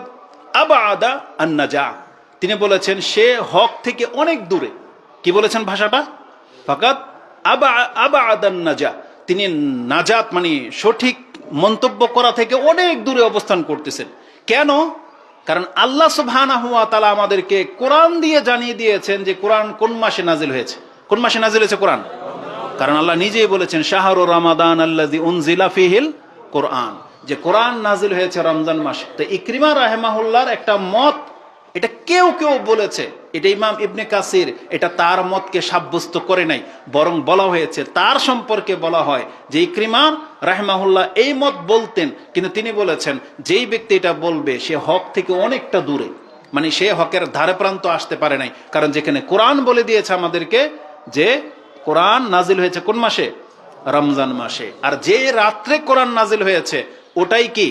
আবাদা আন-নাজা, তিনি বলেছেন সে হক থেকে অনেক দূরে। কি বলেছেন ভাষাটা? ফাকাদ আবাদা আন-নাজা, তিনি নাজাত মানে সঠিক মন্তব্য করা থেকে অনেক দূরে অবস্থান করতেছেন। কেন? কারণ আল্লাহ সুবহানাহু ওয়া তাআলা আমাদেরকে কোরআন দিয়ে জানিয়ে দিয়েছেন যে কোরআন কোন মাসে নাজিল হয়েছে। কোন মাসে নাজিল হয়েছে কোরআন? কারণ আল্লাহ নিজেই বলেছেন শাহরু রমাদান আল্লাযী উনজিলা ফীহিল কোরআন, যে কোরআন নাজিল হয়েছে রমজান মাসে। তো ইকরিমা রাহিমাহুল্লাহর একটা মত, এটা কেউ কেউ বলেছে, এটা ইমাম ইবনে কাসির এটা তার মতকে সাব্যস্ত করে নাই, বরং বলা হয়েছে তার সম্পর্কে বলা হয় যে ইকরিমা রাহিমাহুল্লাহ এই মত বলতেন, কিন্তু তিনি বলেছেন যেই ব্যক্তি এটা বলবে সে হক থেকে অনেকটা দূরে, মানে সে হকের ধারে প্রান্ত আসতে পারে নাই। কারণ যেখানে কোরআন বলে দিয়েছে আমাদেরকে যে কোরআন নাজিল হয়েছে কোন মাসে? রমজান মাসে। আর যে রাত্রে কোরআন নাজিল হয়েছে ওটাই কি?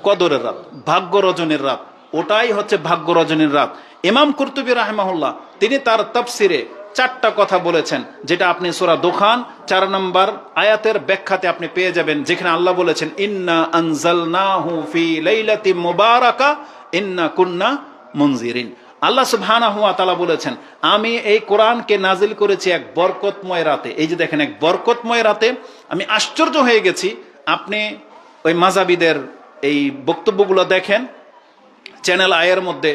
কদরের রাত, ভাগ্য রজনীর রাত, ওটাই হচ্ছে ভাগ্য রজনীর রাত। ইমাম কুরতুবী রাহিমাহুল্লাহ তিনি তার তাফসিরে 4টা কথা বলেছেন, যেটা আপনি সূরা দুখান 4 নম্বর আয়াতের ব্যাখ্যাতে আপনি পেয়ে যাবেন, যেখানে আল্লাহ বলেছেন ইন্না আনজালনাহু ফি লাইলাতিন মুবারাকা ইন্না কুন্না মুনজিরিন। আল্লাহ সুবহানাহু ওয়া তাআলা বলেছেন আমি এই কোরআনকে নাজিল করেছি এক বরকতময় রাতে। এই যে দেখেন, এক বরকতময় রাতে। আমি আশ্চর্য হয়ে গেছি, আপনি ওই মাযহাবিদের এই বক্তব্যগুলো দেখেন চ্যানেল আয়ের মধ্যে,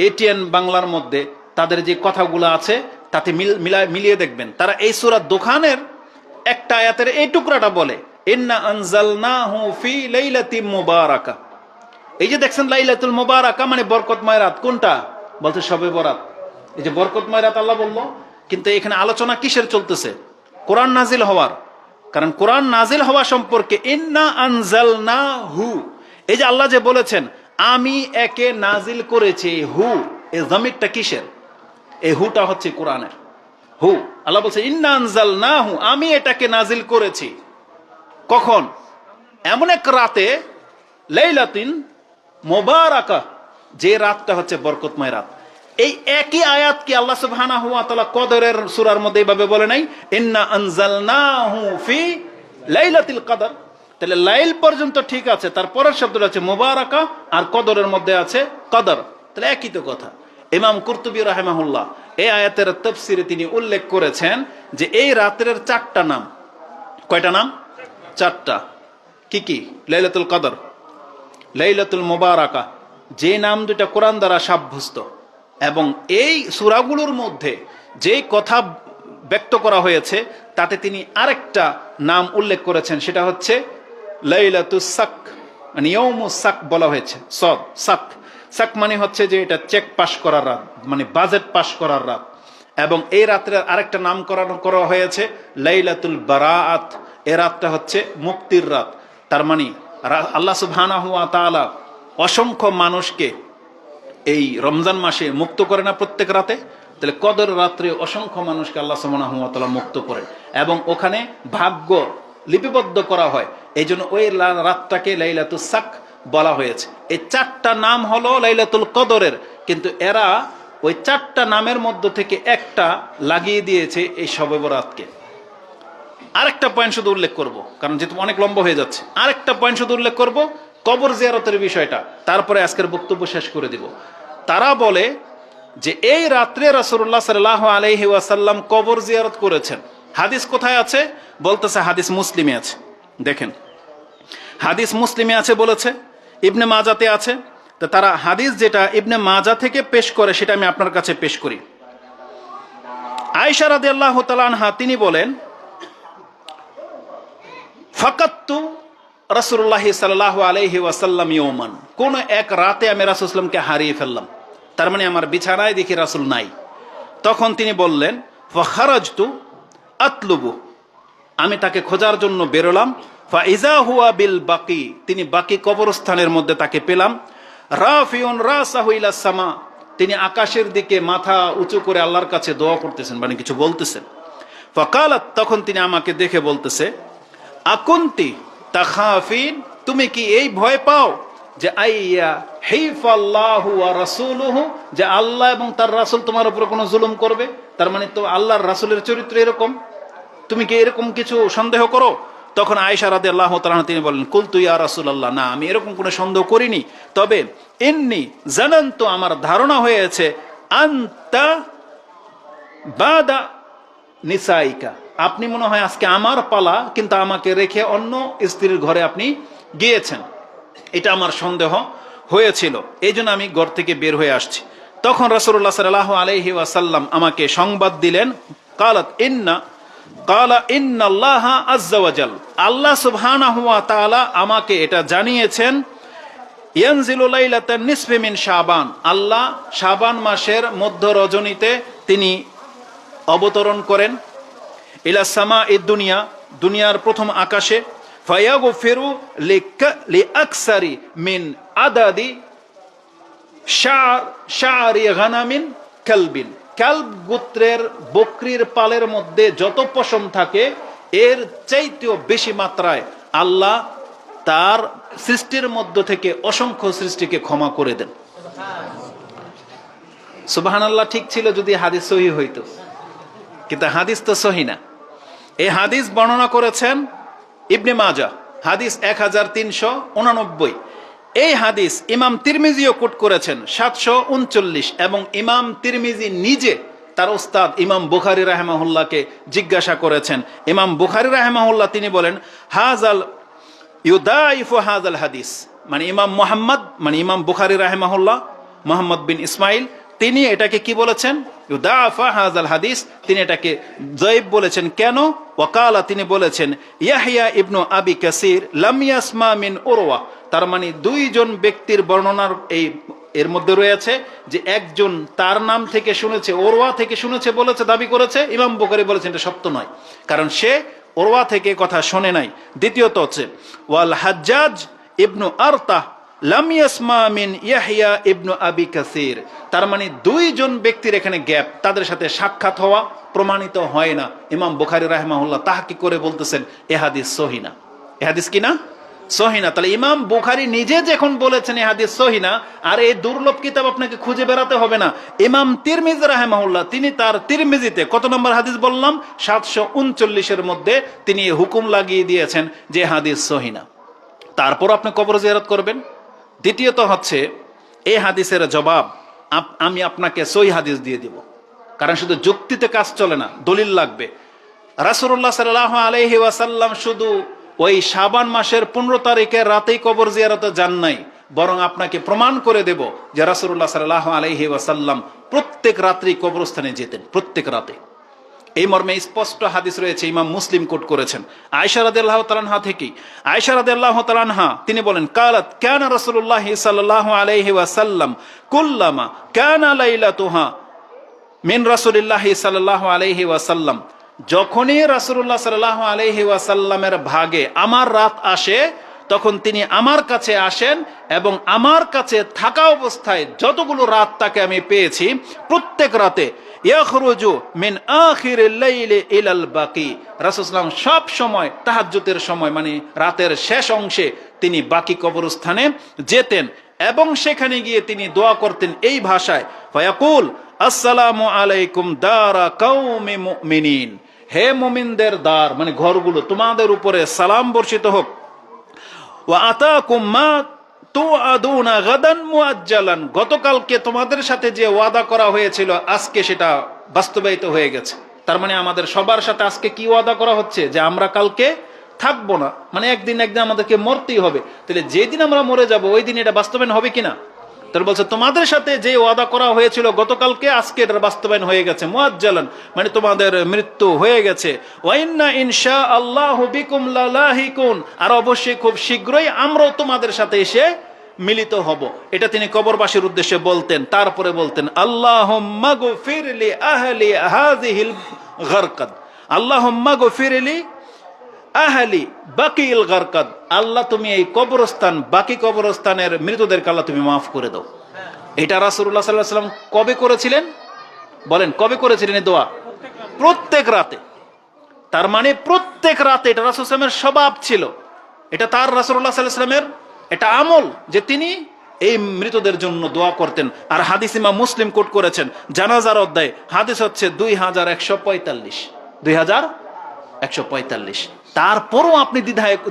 এটিএন বাংলার মধ্যে, তাদের যে কথাগুলো আছে তাতে মিলিয়ে দেখবেন, তারা এই সূরা দুখানের একটা আয়াতের এই টুকরাটা বলে ইন্না আনজালনাহু ফি লাইলাতিন মুবারাকা। এই যে দেখছেন লাইলাতুল মুবারাকা মানে বরকতময় রাত, কোনটা? বলতে শবে বরাত। এই যে বরকতময় রাত আল্লাহ বলল, কিন্তু এখানে আলোচনা কিসের চলতেছে? কোরআন নাজিল হওয়ার। কারণ কোরআন নাজিল হওয়া সম্পর্কে ইন্না আনজালনাহু, এই যে আল্লাহ যে বলেছেন আমি একে নাজিল করেছি, হু এই যমিরটা কিসের? এই হুটা হচ্ছে কোরআনের হু। আল্লাহ বলছে ইন্না আনজালনাহু, আমি এটাকে নাজিল করেছি। কখন? এমন এক রাতে, লাইলাতিন মুবারাকা, যে রাতটা হচ্ছে বরকতময় রাত। এই একই আয়াতকে আল্লাহ সুবহানাহু ওয়া তাআলা কদরের সূরার মধ্যে এইভাবে বলে নাই ইন্না আনজালনাহু ফি লাইলাতিল কদর। তাহলে লাইল পর্যন্ত ঠিক আছে, তারপরের শব্দটা আছে মুবারাকা, আর কদরের মধ্যে আছে কদর, তাহলে একই তো কথা। ইমাম কুরতুবী রাহিমাহুল্লাহ এই আয়াতের তাফসিরে তিনি উল্লেখ করেছেন যে এই রাতের 4টা নাম। কয়টা নাম? 4টা। কি কি? লাইলাতুল কদর, লাইলাতুল মুবারাকা, যে নাম দুটা কোরআন দ্বারা সাব্যস্ত, এবং এই সূরাগুলোর মধ্যে যে কথা ব্যক্ত করা হয়েছে তাতে তিনি আরেকটা নাম উল্লেখ করেছেন, সেটা হচ্ছে লাইলাতুস সাক, মানে ইয়াউমুস সাক বলা হয়েছে। সাক, সাক মানে হচ্ছে যে এটা চেক পাস করার রাত, মানে বাজেট পাস করার রাত। এবং এই রাত্রের আরেকটা নামকরণ করা হয়েছে লাইলাতুল বারাআত, এই রাতটা হচ্ছে মুক্তির রাত। তার মানে আল্লাহ সুবহানাহু ওয়া তাআলা অসংখ্য মানুষকে এই রমজান মাসে মুক্ত করে না প্রত্যেক রাতে? তাহলে কদর রাত্রে অসংখ্য মানুষকে আল্লাহ সুবহানাহু ওয়া তাআলা মুক্ত করেন এবং ওখানে ভাগ্য লিপিবদ্ধ করা হয়। এই জন্য ওই রাতটাকে লাইলাতুস সাক বলা হয়েছে। এই 4টা নাম হলো লাইলাতুল কদরের, কিন্তু এরা ওই 4টা নামের মধ্য থেকে একটা লাগিয়ে দিয়েছে এই শবে বরাতকে। আরেকটা পয়েন্ট শুধু উল্লেখ করব, কারণ যেহেতু অনেক লম্বা হয়ে যাচ্ছে, আরেকটা পয়েন্ট শুধু উল্লেখ করব, কবর জিয়ারতের বিষয়টা, তারপরে আজকের বক্তব্য শেষ করে দিব। তারা বলে যে এই রাত্রে রাসূলুল্লাহ সাল্লাল্লাহু আলাইহি ওয়াসাল্লাম কবর জিয়ারত করেছেন। হাদিস কোথায় আছে? বলতেছে হাদিস মুসলিমে আছে। দেখেন, হাদিস মুসলিমে আছে বলেছে, ইবনে মাজাতে আছে। তো তারা হাদিস যেটা ইবনে মাজা থেকে পেশ করে সেটা আমি আপনার কাছে পেশ করি। আয়েশা রাদিয়াল্লাহু তাআলা আনহা তিনি বলেন, ফাকাত্তু রাসূলুল্লাহ সাল্লাল্লাহু আলাইহি ওয়াসাল্লাম ইয়াওমান, কোন এক রাতে আমি রাসূল সাল্লাল্লাহু আলাইহি ওয়াসাল্লামকে হারিয়ে ফেললাম। তার মানে আমার বিছানায় দেখি রাসূল নাই। তখন তিনি বললেন ফাখারাজতু আতলুবু, আমি তাকে খোঁজার জন্য বেরোলাম। ফাইজা হুয়া বিল বাকি, তিনি বাকি কবরস্থানের মধ্যে তাকে পেলাম। রাফিউন রাসাহু ইলাস সামা, তিনি আকাশের দিকে মাথা উঁচু করে আল্লাহর কাছে দোয়া করতেছেন, মানে কিছু বলতেছেন। ফাকালাত, তখন তিনি আমাকে দেখে বলতেছে আকুন্তি তাখাফিন, তুমি কি এই ভয় পাও যে আইয়া হিফাল্লাহু ওয়া রাসূলুহু, যে আল্লাহ এবং তার রাসূল তোমার উপর কোনো জুলুম করবে? তার মানে তো আল্লাহর রাসূলের চরিত্র এরকম, তুমি কি এরকম কিছু সন্দেহ করো? তখন আয়েশা রাদিয়াল্লাহু তাআলা তিনি বলেন কুলতু ইয়া রাসূলুল্লাহ, না আমি এরকম কোনো সন্দেহ করিনি, তবে ইন্নী জানান্তু, আমার ধারণা হয়েছে আনতা বাদা নিসাইকা, আপনি মনে হয় আজকে আমার পালা, কিন্তু আমাকে রেখে অন্য স্ত্রীর ঘরে আপনি গিয়েছেন, এটা আমার সন্দেহ হয়েছিল, এই জন্য আমি ঘর থেকে বের হয়ে আসছি। তখন রাসূলুল্লাহ সাল্লাল্লাহু আলাইহি ওয়াসাল্লাম আমাকে সংবাদ দিলেন, কালা ইন্নাল্লাহ আযজা ওয়া জাল, আল্লাহ সুবহানাহু ওয়া তাআলা আমাকে এটা জানিয়েছেন, ইয়ানজিলু লাইলাতান নিসফি মিন শাবান, আল্লাহ শাবান মাসের মধ্য রজনীতে তিনি অবতরণ করেন, ইলা সামাঈদ দুনিয়া, দুনিয়ার প্রথম আকাশে, ফায়াগফিরু লিআকসারি মিন আদাদি শারি গানামিন কালবিন, কালব গোত্রের বকরির পালের মধ্যে যত পশম থাকে এর চাইতেও বেশি মাত্রায় আল্লাহ তার সৃষ্টির মধ্য থেকে অসংখ্য সৃষ্টিকে ক্ষমা করে দেন। সুবহানাল্লাহ, ঠিক ছিল যদি হাদিস সহি হইতো, কিন্তু হাদিস তো সহি না। এই হাদিস বর্ণনা করেছেন ইবনে মাজাহ, হাদিস 1389। এই হাদিস ইমাম তিরমিজিও কোট করেছেন 739, এবং ইমাম তিরমিজি নিজে তার উস্তাদ ইমাম বুখারী রাহিমাহুল্লাহকে জিজ্ঞাসা করেছেন। ইমাম বুখারী রাহিমাহুল্লাহ তিনি বলেন হাজাল ইউদাইফু হাজাল হাদিস, মানে ইমাম মুহাম্মদ, মানে ইমাম বুখারী রাহিমাহুল্লাহ মুহাম্মদ বিন ইসমাইল, তিনি এটাকে কি বলেছেন? ইউদাফা হাজাল হাদিস, তিনি এটাকে যায়েফ বলেছেন। কেন? ওয়াকালা, তিনি বলেছেন ইয়াহইয়া ইবনু আবি কাসির লাম ইয়াসমা মিন উরওয়া, তার মানে দুইজন ব্যক্তির বর্ণনার এর মধ্যে রয়েছে যে একজন তার নাম থেকে শুনেছে, ওরওয়া থেকে শুনেছে বলেছে, দাবি করেছে, ইমাম বুখারী বলেছেন এটা সত্য নয়, কারণ সে ওরওয়া থেকে কথা শোনে নাই। দ্বিতীয়ত হচ্ছে ওয়াল হাজ্জাজ ইবনু আরতাহ লাম ইয়াসমা মিন ইয়াহইয়া ইবনু আবি কাসির, তার মানে দুইজন ব্যক্তির এখানে গ্যাপ, তাদের সাথে সাক্ষাৎ হওয়া প্রমাণিত হয় না। ইমাম বুখারী রাহিমাহুল্লাহ তাহকিক করে বলতেছেন এ হাদিস সহি না। এ হাদিস কি না? সহি না। তাহলে ইমাম বুখারী নিজে যখন বলেছেন এ হাদিস সহি না, আর এই দুর্লভ কিতাব আপনাকে খুঁজে বেড়াতে হবে না। ইমাম তিরমিজি রাহিমাহুল্লাহ তিনি তার তিরমিজিতে কত নম্বর হাদিস বললাম? 739 মধ্যে তিনি হুকুম লাগিয়ে দিয়েছেন যে হাদিস সহি না। তারপর আপনি কবর জিয়ারত করবেন। দ্বিতীয়ত হচ্ছে এই হাদিসের জবাব আমি আপনাকে সহি হাদিস দিয়ে দিব, কারণ শুধু যুক্তিতে কাজ চলে না, দলিল লাগবে। রাসূলুল্লাহ সাল্লাল্লাহু আলাইহি ওয়াসাল্লাম শুধু ওই শাবান মাসের 15 তারিখের রাতেই কবর জিয়ারতে যান নাই, বরং আপনাকে প্রমাণ করে দেব যে রাসূলুল্লাহ সাল্লাল্লাহু আলাইহি ওয়াসাল্লাম প্রত্যেক রাত্রি কবরস্থানে যেতেন, প্রত্যেক রাতে। এই মর্মে স্পষ্ট হাদিস রয়েছে, ইমাম মুসলিম কোট করেছেন আয়েশা রাদিয়াল্লাহু তাআলা আনহা থেকে। আয়েশা রাদিয়াল্লাহু তাআলা আনহা তিনি বলেন কালাত কানা রাসূলুল্লাহ সাল্লাল্লাহু আলাইহি ওয়াসাল্লাম কুল্লামা কানা লাইলাতুহা মিন রাসূলিল্লাহ সাল্লাল্লাহু আলাইহি ওয়াসাল্লাম, যখনই রাসূলুল্লাহ সাল্লাল্লাহু আলাইহি ওয়াসাল্লামের ভাগে আমার রাত আসে তখন তিনি আমার কাছে আসেন, এবং আমার কাছে থাকা অবস্থায় যতগুলো রাত তাকে আমি পেয়েছি প্রত্যেক রাতে ইয়াখরুজু মিন আখিরিল লাইলি ইলাল বাকি, রাসূল সাল্লাল্লাহু আলাইহি ওয়াসাল্লাম সব সময় তাহাজ্জুদের সময়, মানে রাতের শেষ অংশে তিনি বাকি কবরস্থানে যেতেন, এবং সেখানে গিয়ে তিনি দোয়া করতেন এই ভাষায়, ফায়াকুল আসসালামু আলাইকুম দারা কওমি মুমিনিন, হে মুমিনদের দ্বার, মানে ঘরগুলো, তোমাদের উপরে সালাম বর্ষিত হোক। ওয়া আতাকুম মা তুআদুনা গাদান মুআজ্জালান, গতকালকে তোমাদের সাথে যে ওয়াদা করা হয়েছিল আজকে সেটা বাস্তবায়িত হয়ে গেছে। তার মানে আমাদের সবার সাথে আজকে কি ওয়াদা করা হচ্ছে? যে আমরা কালকে থাকবো না, মানে একদিন আমাদেরকে মরতেই হবে। তাহলে যেদিন আমরা মরে যাব ওই দিন এটা বাস্তবায়ন হবে কিনা? তার বলছে তোমাদের সাথে যে ওয়াদা করা হয়েছিল গতকালকে আজকে এটার বাস্তবায়ন হয়ে গেছে, মুআজ্জালান মানে তোমাদের মৃত্যু হয়ে গেছে। ওয়া ইন্না ইনশাআল্লাহু বিকুম লালাহিকুন, আর অবশ্যই খুব শীঘ্রই আমরাও তোমাদের সাথে এসে মিলিত হব, এটা তিনি কবরবাসীর উদ্দেশ্যে বলতেন। তারপরে বলতেন আল্লাহুম্মা গফিরলি আহলি হাযিহিল গারকাদ, আল্লাহুম্মা গফিরলি আহলি বাকিল গারকাদ, আল্লাহ তুমি এই কবরস্থান, বাকি কবরস্থানের মৃতদেরকে আল্লাহ তুমি মাফ করে দাও। এটা রাসূলুল্লাহ সাল্লাল্লাহু আলাইহি ওয়াসাল্লাম কবে করেছিলেন বলেন? কবে করেছিলেন এই দোয়া? প্রত্যেক রাতে। তার মানে প্রত্যেক রাতে এটা রাসূল সাল্লাল্লাহু আলাইহি ওয়াসাল্লামের স্বভাব ছিল, এটা তার রাসূলুল্লাহ সাল্লাল্লাহু আলাইহি ওয়াসাল্লামের এটা আমল যে তিনি এই মৃতদের জন্য দোয়া করতেন। আর হাদিস ইমাম মুসলিম কোট করেছেন জানাজার অধ্যায়, হাদিস হচ্ছে 2145, 2145। তারপরও আপনি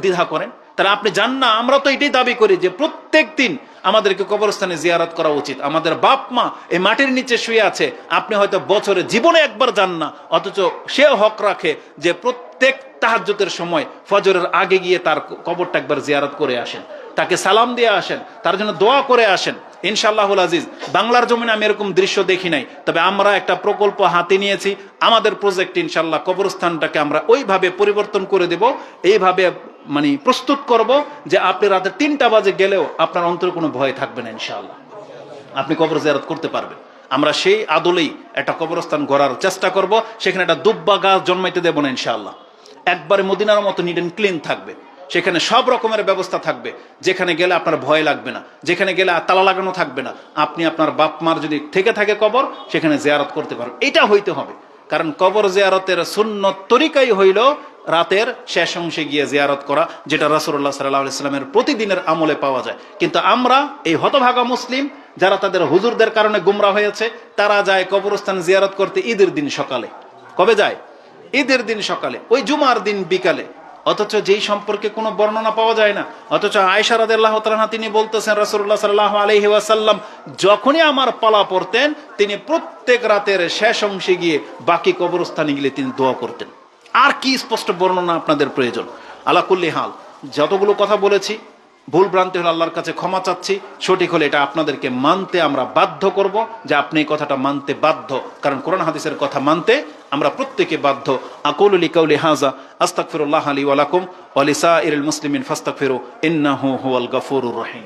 দ্বিধা করেন, তাহলে আপনি জান না? আমরা তো এটাই দাবি করি যে প্রত্যেক দিন আমাদেরকে কবরস্থানে জিয়ারত করা উচিত। আমাদের বাপ মা এই মাটির নিচে শুয়ে আছে, আপনি হয়তো বছরে জীবনে একবার যান না, অথচ সে হক রাখে যে প্রত্যেক তাহাজ্জুদের সময় ফজরের আগে গিয়ে তার কবরটা একবার জিয়ারত করে আসেন, তাকে সালাম দিয়ে আসেন, তার জন্য দোয়া করে আসেন। ইনশাআল্লাহুল আজিজ বাংলার জমিনে আমি এরকম দৃশ্য দেখি নাই, তবে আমরা একটা প্রকল্প হাতে নিয়েছি। আমাদের প্রজেক্ট ইনশাআল্লাহ কবরস্থানটাকে আমরা ওইভাবে পরিবর্তন করে দেব, এইভাবে মানে প্রস্তুত করব যে আপনি রাতে 3টা বাজে গেলেও আপনার অন্তরে কোনো ভয় থাকবে না, ইনশাআল্লাহ আপনি কবর জিয়ারত করতে পারবেন। আমরা সেই আদলেই একটা কবরস্থান গড়ার চেষ্টা করব, সেখানে একটা দুব্বা গাছ জন্মাইতে দেব না ইনশাআল্লাহ। একবারে মদিনার মতো নিট এন্ড ক্লিন থাকবে, সেখানে সব রকমের ব্যবস্থা থাকবে, যেখানে গেলে আপনার ভয় লাগবে না, যেখানে গেলে তালা লাগানো থাকবে না। আপনি আপনার বাপ মার যদি থেকে থাকে কবর, সেখানে জিয়ারত করতে পারবেন। এটা হইতে হবে, কারণ কবর জিয়ারতের সুন্নত তরিকাই হইল রাতের শেষ অংশে গিয়ে জিয়ারত করা, যেটা রাসূলুল্লাহ সাল্লাল্লাহু আলাইহি ওয়াসাল্লামের প্রতিদিনের আমলে পাওয়া যায়। কিন্তু আমরা এই হতভাগা মুসলিম যারা তাদের হুজুরদের কারণে গুমরা হয়েছে, তারা যায় কবরস্থান জিয়ারত করতে ঈদের দিন সকালে। কবে যায়? ঈদের দিন সকালে, ওই জুমার দিন বিকালে, অথচ যেই সম্পর্কে কোনো বর্ণনা পাওয়া যায় না। অথচ আয়েশা রাদিয়াল্লাহু তাআলা আনহা তিনি বলতেছেন রাসূলুল্লাহ সাল্লাল্লাহু আলাইহি ওয়াসাল্লাম যখনই আমার পালা পড়তেন, তিনি প্রত্যেক রাতের শেষ অংশে গিয়ে বাকি কবরস্থানে গেলে তিনি দোয়া করতেন। আর কি স্পষ্ট বর্ণনা আপনাদের প্রয়োজন? আলা কুল্লি হাল, যতগুলো কথা বলেছি ভুল ভ্রান্তি হলে আল্লাহর কাছে ক্ষমা চাচ্ছি, সঠিক হলে এটা আপনাদেরকে মানতে আমরা বাধ্য করব, যে আপনি এই কথাটা মানতে বাধ্য, কারণ কোরআন হাদিসের কথা মানতে আমরা প্রত্যেকে বাধ্য। আকুলু লিকাউলি হাযা আস্তাগফিরুল্লাহ লি ওয়া লাকুম ওয়া লিসাইরিল মুসলিমিন ফাস্তাগফিরু ইন্নাহু হুয়াল গফুরুর রহিম।